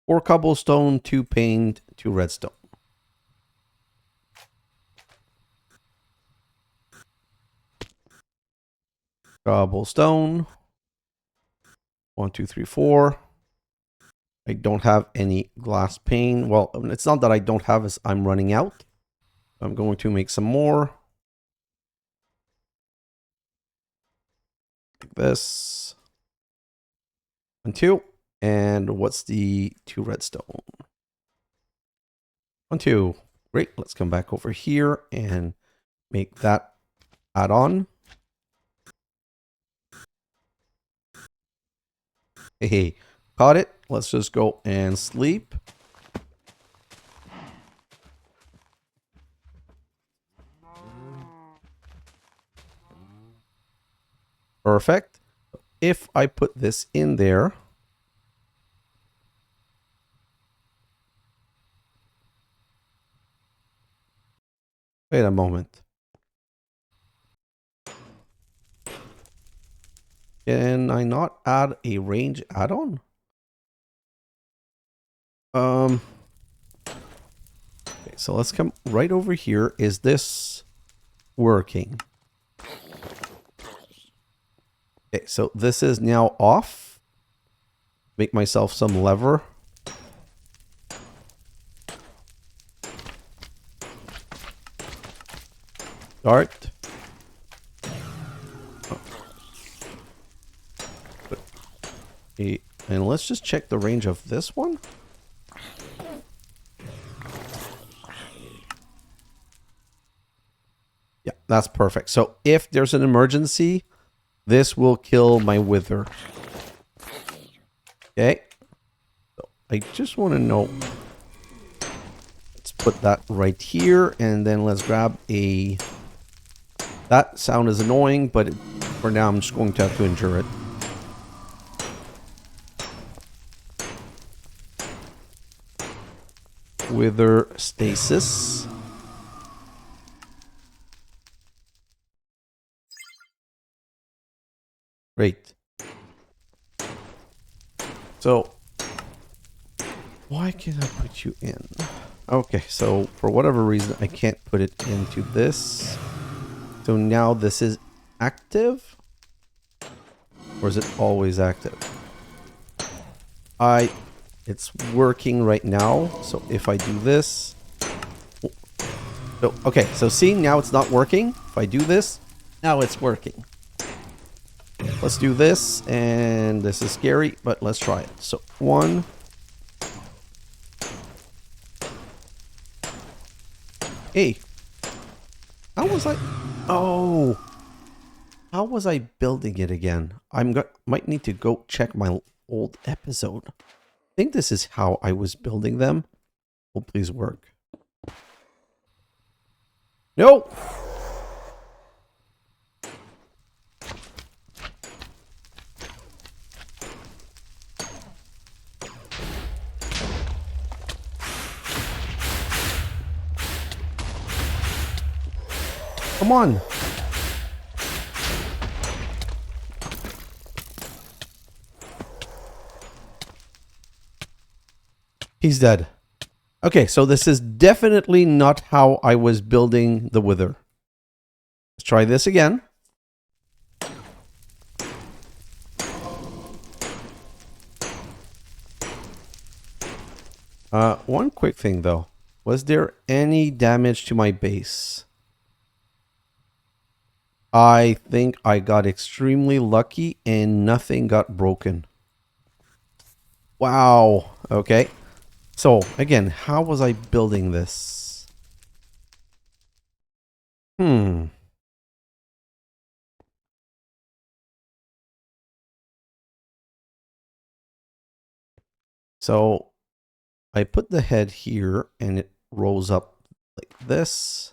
4 cobblestone, 2 paint, 2 redstone. Cobblestone. 1, 2, 3, 4. I don't have any glass pane. Well, it's not that I don't have, it's I'm running out. I'm going to make some more. Like this. 1, 2. And what's the 2 redstone? 1, 2. Great. Let's come back over here and make that add-on. Hey, caught it. Let's just go and sleep. Perfect. If I put this in there, wait a moment. Can I not add a range add-on? Okay, so let's come right over here. Is this working? Okay, so this is now off. Make myself some lever. Start. Okay, and let's just check the range of this one. Yeah, that's perfect. So if there's an emergency, this will kill my wither. Okay. So I just want to know. Let's put that right here, and then let's grab a... That sound is annoying, but for now I'm just going to have to endure it. Wither stasis. Great. So, why can't I put you in? Okay, so for whatever reason, I can't put it into this. So now this is active? Or is it always active? It's working right now. So if I do this... So, okay, so see, now it's not working. If I do this, Now it's working. Let's do this, and this is scary, but let's try it. So 1. Hey, how was I? Oh, how was I building it again? Might need to go check my old episode. I think this is how I was building them. Oh, please work. No. Come on. He's dead. Okay, so this is definitely not how I was building the wither. Let's try this again. One quick thing though. Was there any damage to my base? I think I got extremely lucky and nothing got broken. Wow. Okay. So, again, how was I building this? So, I put the head here and it rolls up like this.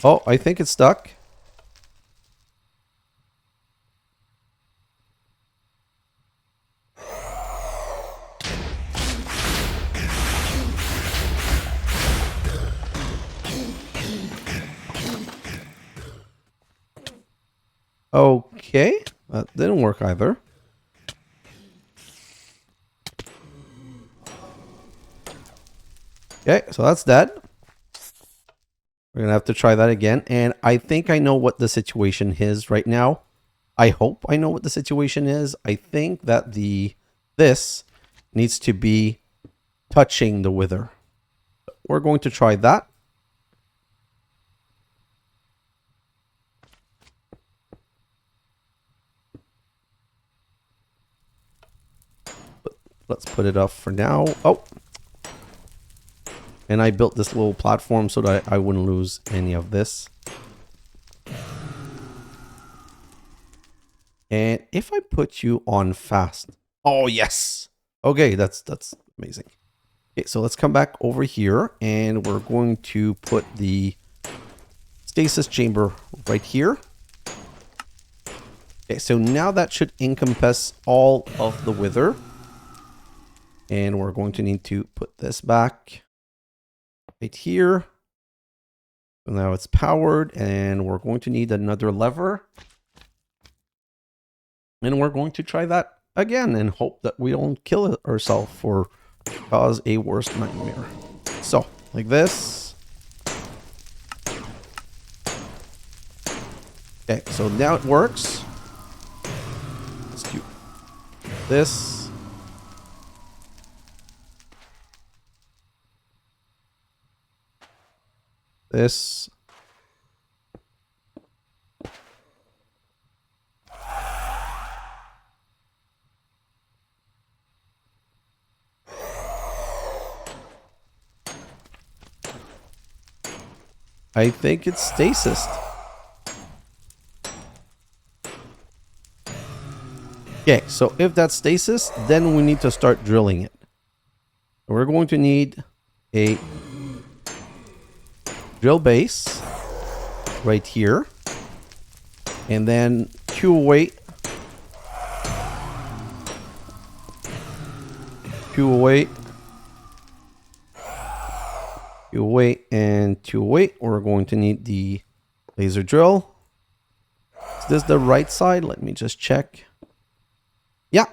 Oh, I think it's stuck. Okay, that didn't work either. Okay, so that's dead. We're gonna have to try that again. And I think I know what the situation is right now. I hope I know what the situation is. I think that this needs to be touching the wither. We're going to try that. Let's put it off for now. Oh. And I built this little platform so that I wouldn't lose any of this. And if I put you on fast. Oh, yes. Okay, that's amazing. Okay, so let's come back over here and we're going to put the stasis chamber right here. Okay, so now that should encompass all of the wither. And we're going to need to put this back right here. So now it's powered and we're going to need another lever. And we're going to try that again and hope that we don't kill ourselves or cause a worse nightmare. So, like this. Okay, so now it works. Let's do this. This. I think it's stasis. Okay, so if that's stasis, then we need to start drilling it. We're going to need a drill base right here. And then two away. Two away. Two away and two away. We're going to need the laser drill. Is this the right side? Let me just check. Yeah.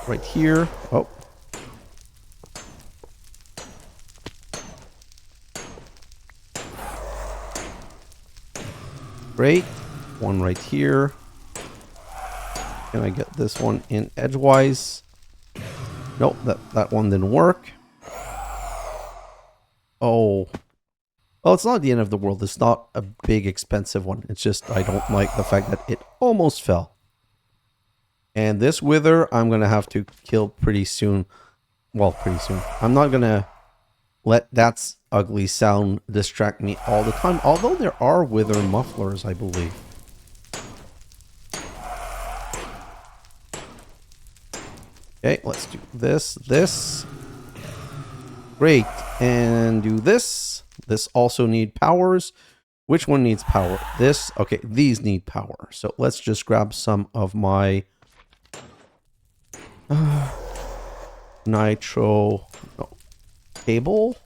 Right here. Oh. Great. One right here. Can I get this one in edgewise? Nope, that one didn't work. Oh. Well, it's not the end of the world. It's not a big, expensive one. It's just I don't like the fact that it almost fell. And this wither, I'm going to have to kill pretty soon. Well, pretty soon. I'm not going to let that ugly sound distract me all the time. Although there are wither mufflers, I believe. Okay, let's do this. Great. And do this. This also need powers. Which one needs power? This. Okay, these need power. So let's just grab some of my nitro cable.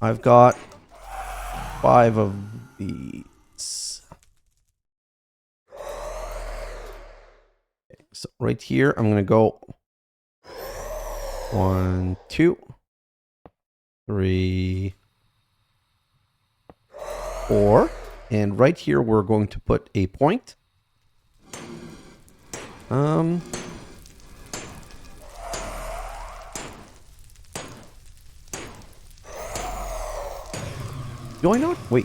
I've got 5 of these. Okay, so right here, I'm going to go 1, 2, 3, 4. And right here, we're going to put a point. Do I not? Wait.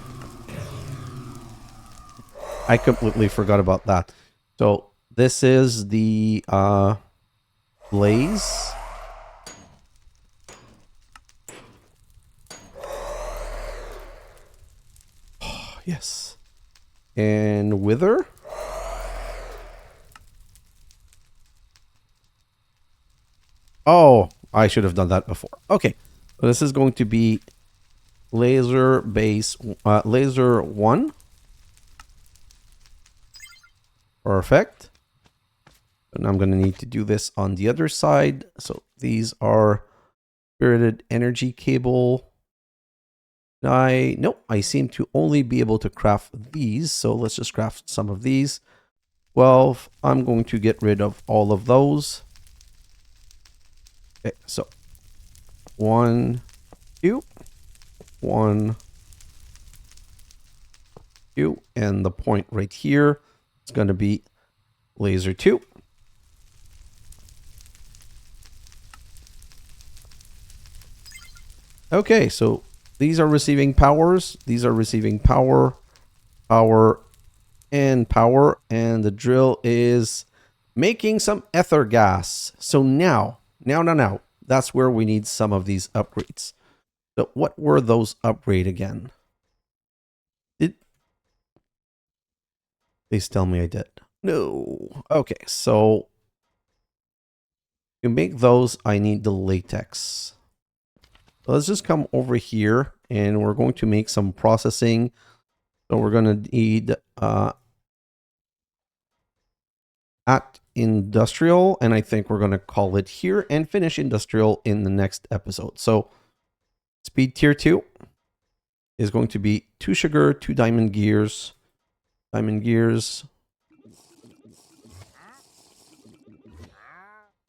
I completely forgot about that. So this is the blaze. Oh, yes. And wither. Oh, I should have done that before. Okay. So this is going to be laser base, laser 1. Perfect. And I'm going to need to do this on the other side. So these are spirited energy cable. Nope, I seem to only be able to craft these. So let's just craft some of these. 12. I'm going to get rid of all of those. Okay, so 1, 2. 1, 2, and the point right here is going to be laser 2. Okay, so these are receiving powers. These are receiving power, power, and power, and the drill is making some ether gas. So now, that's where we need some of these upgrades. So what were those upgrade again? Please tell me I did. No. Okay, so to make those, I need the latex. So let's just come over here and we're going to make some processing. So we're going to need at industrial, and I think we're going to call it here and finish industrial in the next episode. So speed tier 2 is going to be 2 sugar, 2 diamond gears. Diamond gears.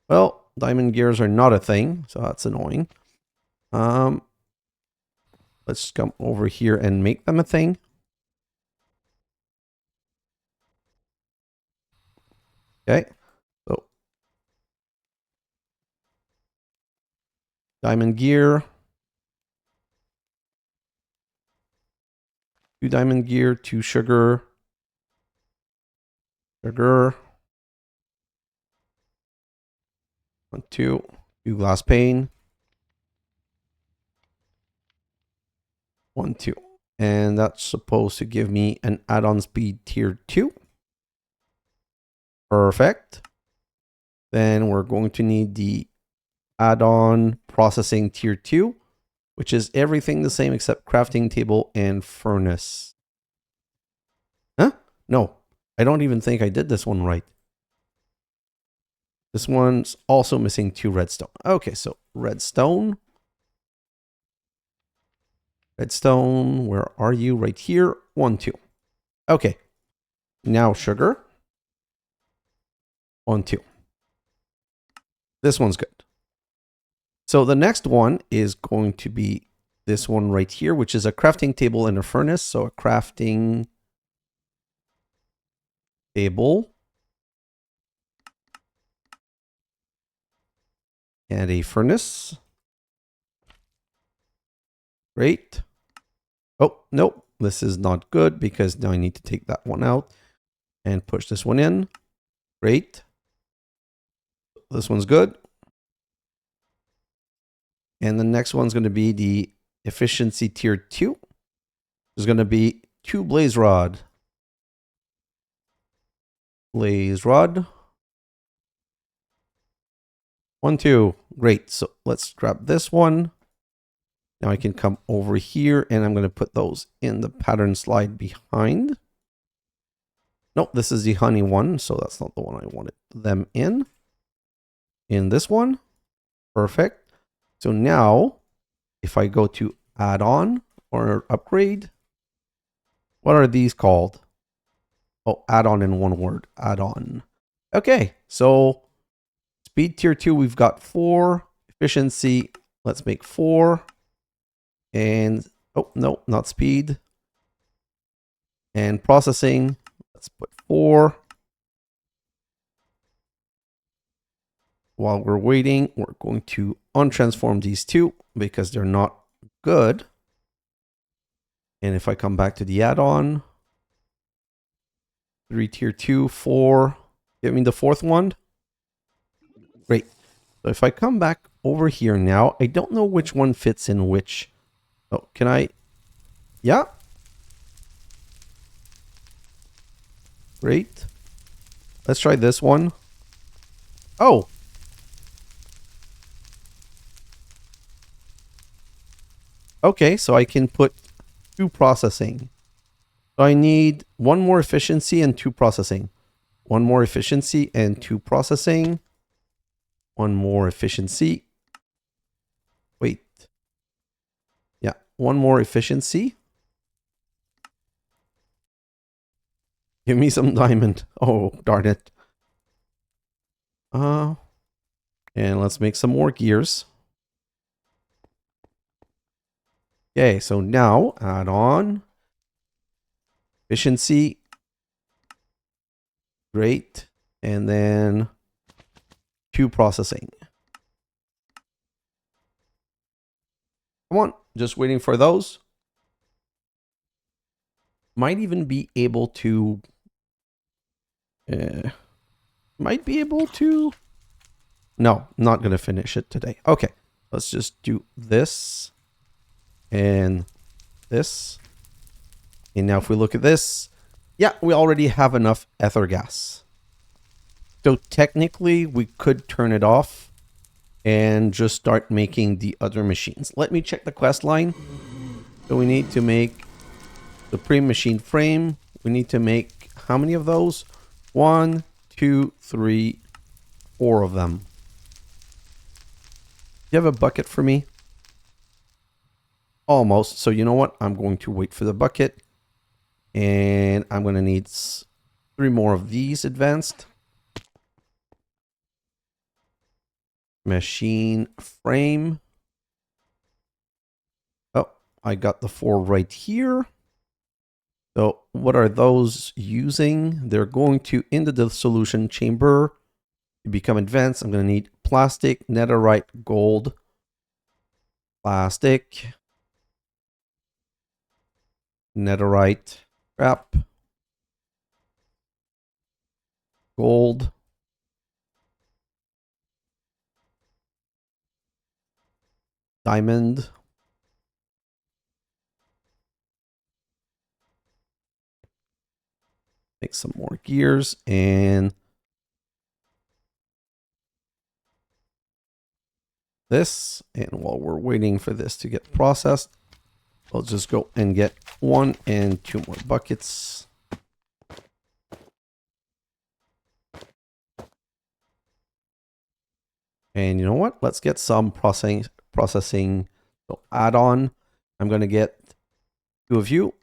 Well, diamond gears are not a thing, so that's annoying. Let's come over here and make them a thing. Okay, so diamond gear. 2 diamond gear, 2 sugar. Sugar. 1, 2. 2 glass pane. 1, 2. And that's supposed to give me an add-on speed tier 2. Perfect. Then we're going to need the add-on processing tier 2, which is everything the same except crafting table and furnace. Huh? No, I don't even think I did this one right. This one's also missing 2 redstone. Okay, so redstone. Redstone, where are you? Right here. 1, 2. Okay. Now sugar. 1, 2. This one's good. So the next one is going to be this one right here, which is a crafting table and a furnace. So a crafting table. and a furnace. Great. Oh, nope. This is not good because now I need to take that one out and push this one in. Great. This one's good. And the next one's going to be the efficiency tier 2. There's going to be 2 blaze rod. Blaze rod. 1, 2. Great. So let's grab this one. Now I can come over here and I'm going to put those in the pattern slide behind. Nope, this is the honey one, so that's not the one I wanted them in. In this one. Perfect. So now, if I go to add-on or upgrade, what are these called? Oh, add-on in one word. Add-on. Okay, so speed tier 2, we've got 4. Efficiency, let's make 4. And, oh, no, not speed. And processing, let's put 4. While we're waiting, we're going to untransform these 2 because they're not good. And if I come back to the add-on, 3 tier 2, 4. Give me the 4th one. Great. So if I come back over here now, I don't know which one fits in which. Oh, can I? Yeah. Great. Let's try this one. Oh. Okay, so I can put 2 processing. So I need 1 more efficiency and 2 processing. 1 more efficiency and 2 processing. 1 more efficiency. Wait. Yeah, 1 more efficiency. Give me some diamond. Oh, darn it. And let's make some more gears. Okay, so now add on efficiency. Great. And then 2 processing. Come on, just waiting for those. Might even be able to... might be able to... No, not going to finish it today. Okay, let's just do this. And this. And now if we look at this, yeah, we already have enough ether gas. So technically, we could turn it off and just start making the other machines. Let me check the quest line. So we need to make the pre-machine frame. We need to make how many of those? 1, 2, 3, 4 of them. Do you have a bucket for me? Almost. So you know what? I'm going to wait for the bucket. And I'm going to need 3 more of these advanced. Machine frame. Oh, I got the 4 right here. So what are those using? They're going to, into the solution chamber, to become advanced. I'm going to need plastic, netherite, gold, plastic, netherite, scrap, gold, diamond, make some more gears, and this. And while we're waiting for this to get processed, I'll just go and get 1 and 2 more buckets. And you know what? Let's get some processing. So add on. I'm going to get 2 of you.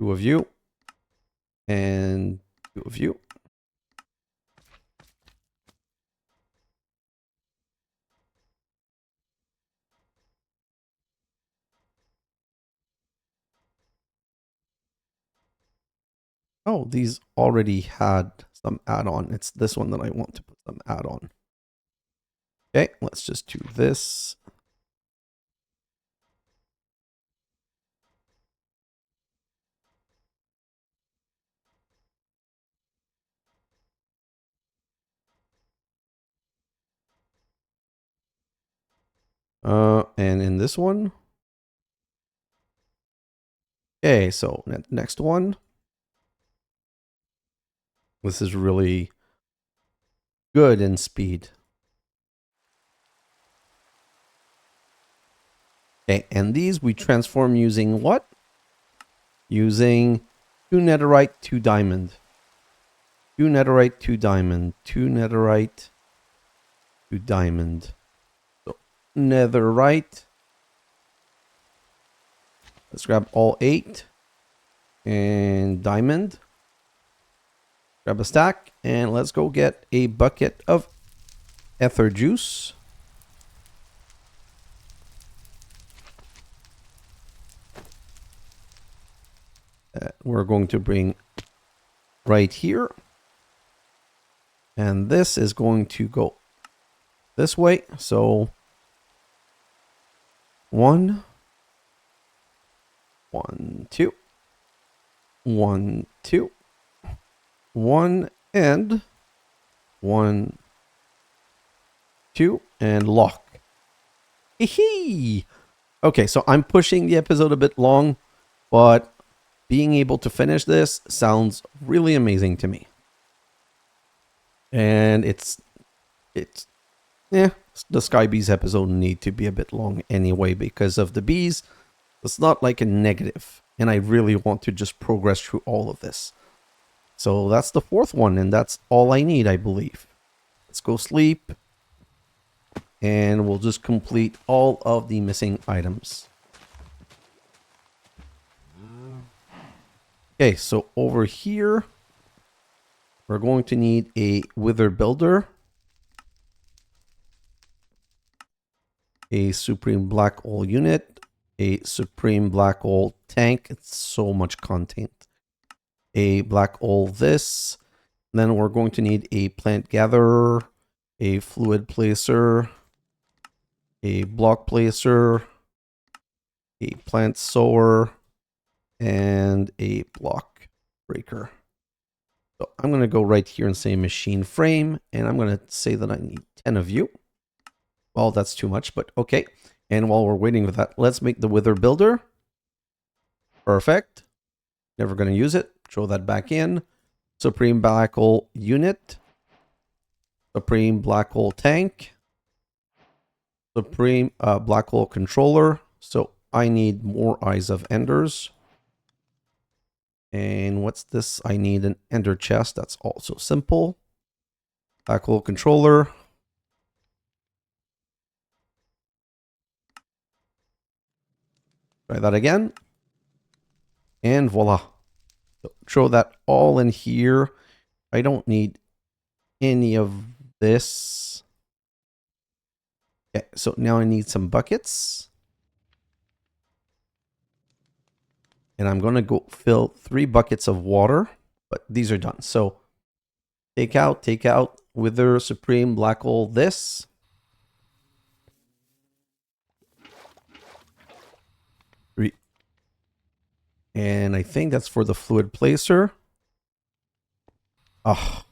2 of you. And 2 of you. Oh, these already had some add-on. It's this one that I want to put some add-on. Okay, let's just do this. And in this one. Okay, so next one. This is really good in speed. Okay, and these we transform using what? Using 2 netherite, 2 diamond. 2 netherite, 2 diamond. 2 netherite, 2 diamond. So, netherite. Let's grab all 8. And diamond. Grab a stack. And let's go get a bucket of ether juice. We're going to bring right here. And this is going to go this way. So 1, 1, 2, 1, 2, 1, and 1, 2, and lock. Hee. Okay, so I'm pushing the episode a bit long, but being able to finish this sounds really amazing to me. And the Sky Bees episode need to be a bit long anyway because of the bees. It's not like a negative, and I really want to just progress through all of this. So that's the 4th one, and that's all I need, I believe. Let's go sleep, and we'll just complete all of the missing items. Okay, so over here, we're going to need a wither builder, a supreme black hole unit, a supreme black hole tank. It's so much content. A black hole this. Then we're going to need a plant gatherer, a fluid placer, a block placer, a plant sower, and a block breaker. So I'm going to go right here and say machine frame, and I'm going to say that I need 10 of you. Well, that's too much, but okay. And while we're waiting for that, let's make the wither builder. Perfect. Never going to use it. Throw that back in. Supreme black hole unit. Supreme black hole tank. Supreme black hole controller. So I need more eyes of enders. And what's this? I need an ender chest. That's also simple. Black hole controller. Try that again. And voila. So throw that all in here. I don't need any of this. Okay, so now I need some buckets. And I'm going to go fill 3 buckets of water. But these are done. So take out, wither, supreme, black hole, this. And I think that's for the fluid placer. Oh,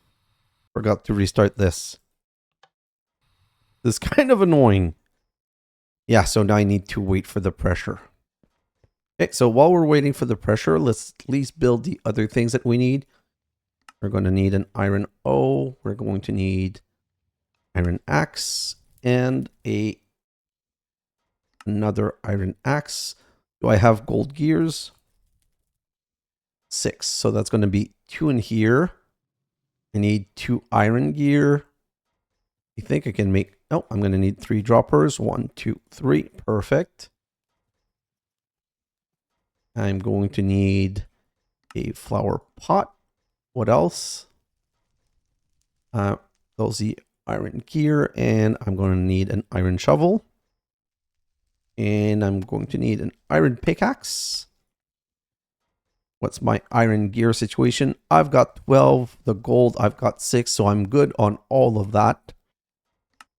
forgot to restart this. This is kind of annoying. Yeah, so now I need to wait for the pressure. Okay, so while we're waiting for the pressure, let's at least build the other things that we need. We're going to need an iron O. We're going to need iron axe and another iron axe. Do I have gold gears? 6. So that's going to be 2 in here. I need 2 iron gear. I think I can make... Oh, I'm going to need 3 droppers. 1, 2, 3. Perfect. I'm going to need a flower pot. What else? Those the iron gear, and I'm going to need an iron shovel. And I'm going to need an iron pickaxe. What's my iron gear situation? I've got 12. The gold, I've got 6. So I'm good on all of that.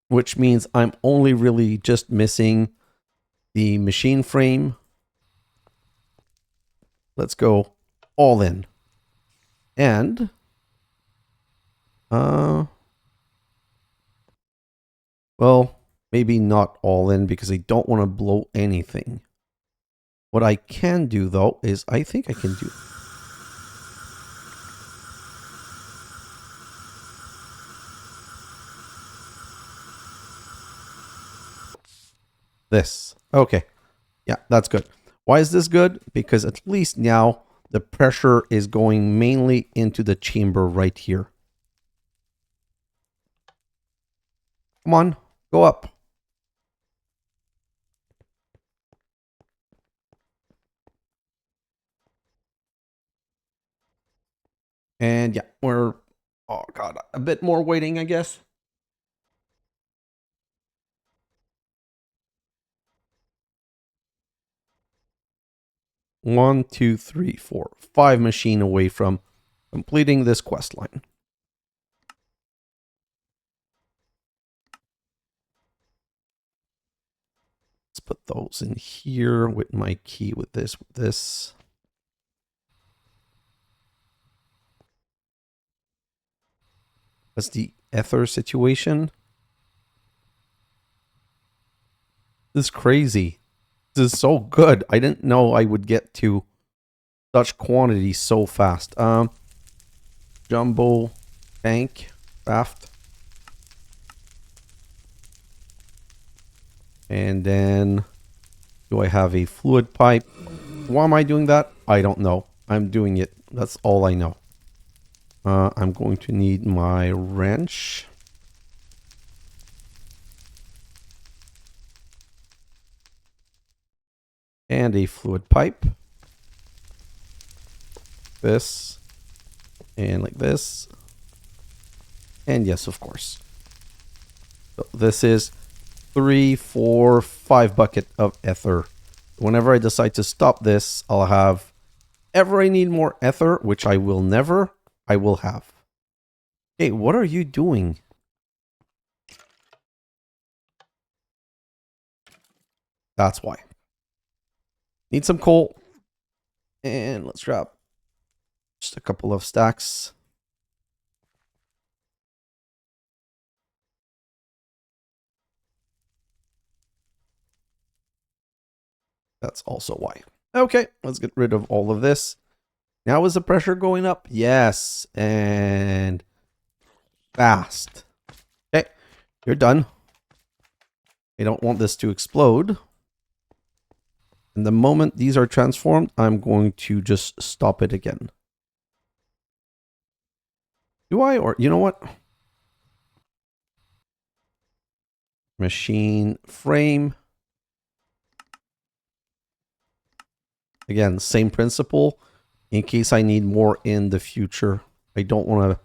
Which means I'm only really just missing the machine frame. Let's go all in. And well, maybe not all in because I don't want to blow anything. What I can do though is I think I can do this. Okay. Yeah, that's good. Why is this good? Because at least now the pressure is going mainly into the chamber right here. Come on, go up. And yeah, we're, oh God, a bit more waiting, I guess. One, two, three, four, 5 machine away from completing this quest line. Let's put those in here with my key with this, with this. What's the ether situation? This is crazy. This is so good. I didn't know I would get to such quantity so fast. Jumbo tank craft. And then do I have a fluid pipe? Why am I doing that? I don't know. I'm doing it. That's all I know. I'm going to need my wrench. And a fluid pipe. This. And like this. And yes, of course. So this is 3, 4, 5 bucket of ether. Whenever I decide to stop this, I'll have ever I need more ether, which I will never, I will have. Hey, what are you doing? That's why. Need some coal. And let's drop just a couple of stacks. That's also why. Okay, let's get rid of all of this. Now is the pressure going up? Yes. And fast. Okay, you're done. I don't want this to explode. And the moment these are transformed, I'm going to just stop it again. Do I? Or you know what? Machine frame. Again, same principle. In case I need more in the future. I don't want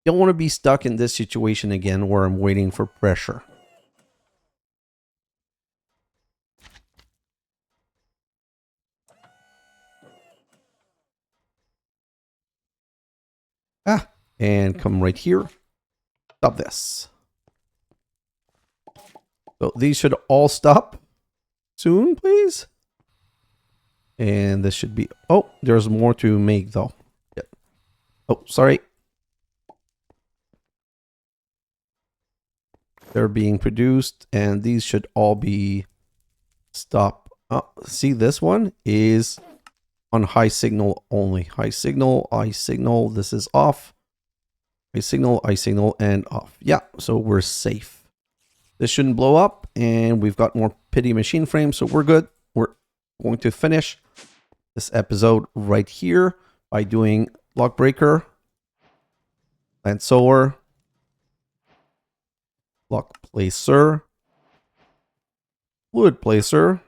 to be stuck in this situation again where I'm waiting for pressure. And come right here. Stop this. So these should all stop soon, please. And this should be... Oh, there's more to make, though. Yep. Oh, sorry. They're being produced, and these should all be stopped. Oh, see, this one is on high signal only. High signal, I signal. This is off. I signal, and off. Yeah, so we're safe. This shouldn't blow up, and we've got more pity machine frames, so we're good. We're going to finish this episode right here by doing block breaker, plant sower, block placer, fluid placer,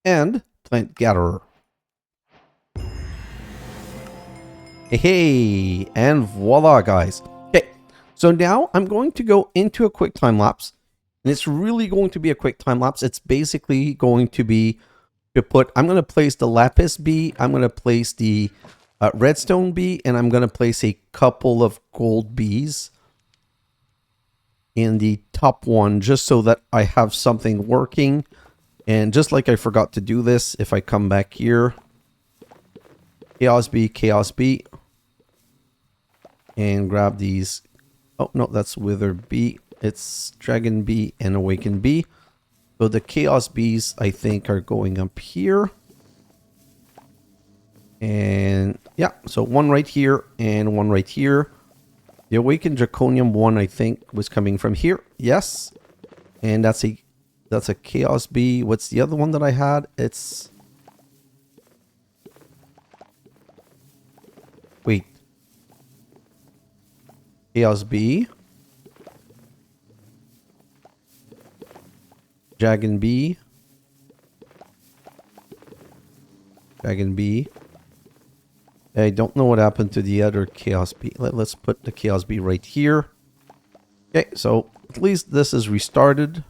and plant gatherer. Hey, and voila, guys. Okay, so now I'm going to go into a quick time lapse, and it's really going to be a quick time lapse. It's basically going to be I'm going to place the lapis bee, I'm going to place the redstone bee, and I'm going to place a couple of gold bees in the top one, just so that I have something working. And just like I forgot to do this, if I come back here, chaos bee, and grab these. Oh no, that's wither bee. It's dragon bee and awaken bee. So the chaos bees, I think, are going up here. And yeah, so one right here and one right here. The awakened draconium one, I think, was coming from here. Yes. And that's a chaos bee. What's the other one that I had? It's... Wait. Chaos bee. Dragon bee. Dragon bee. I don't know what happened to the other chaos bee. Let's put the chaos bee right here. Okay, so at least this is restarted.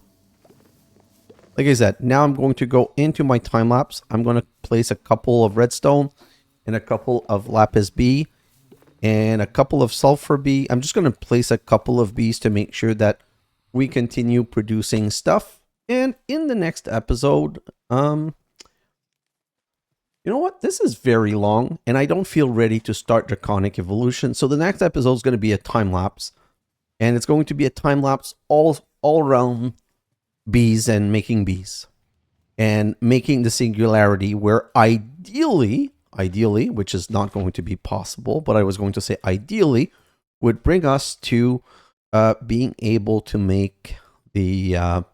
Like I said, now I'm going to go into my time lapse. I'm going to place a couple of redstone and a couple of lapis bee and a couple of sulfur bee. I'm just going to place a couple of bees to make sure that we continue producing stuff. And in the next episode, you know what? This is very long, and I don't feel ready to start Draconic Evolution. So the next episode is going to be a time lapse, and it's going to be a time lapse all around bees and making bees, and making the singularity where ideally, which is not going to be possible, but I was going to say ideally, would bring us to being able to make the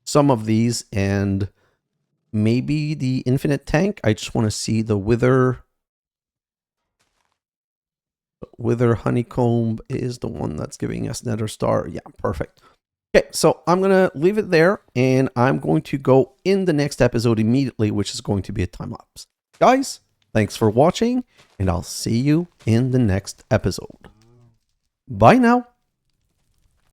some of these and maybe the infinite tank. I just want to see the wither honeycomb is the one that's giving us nether star. Yeah, perfect. Okay, so I'm going to leave it there, and I'm going to go in the next episode immediately, which is going to be a time lapse. Guys, thanks for watching, and I'll see you in the next episode. Bye now.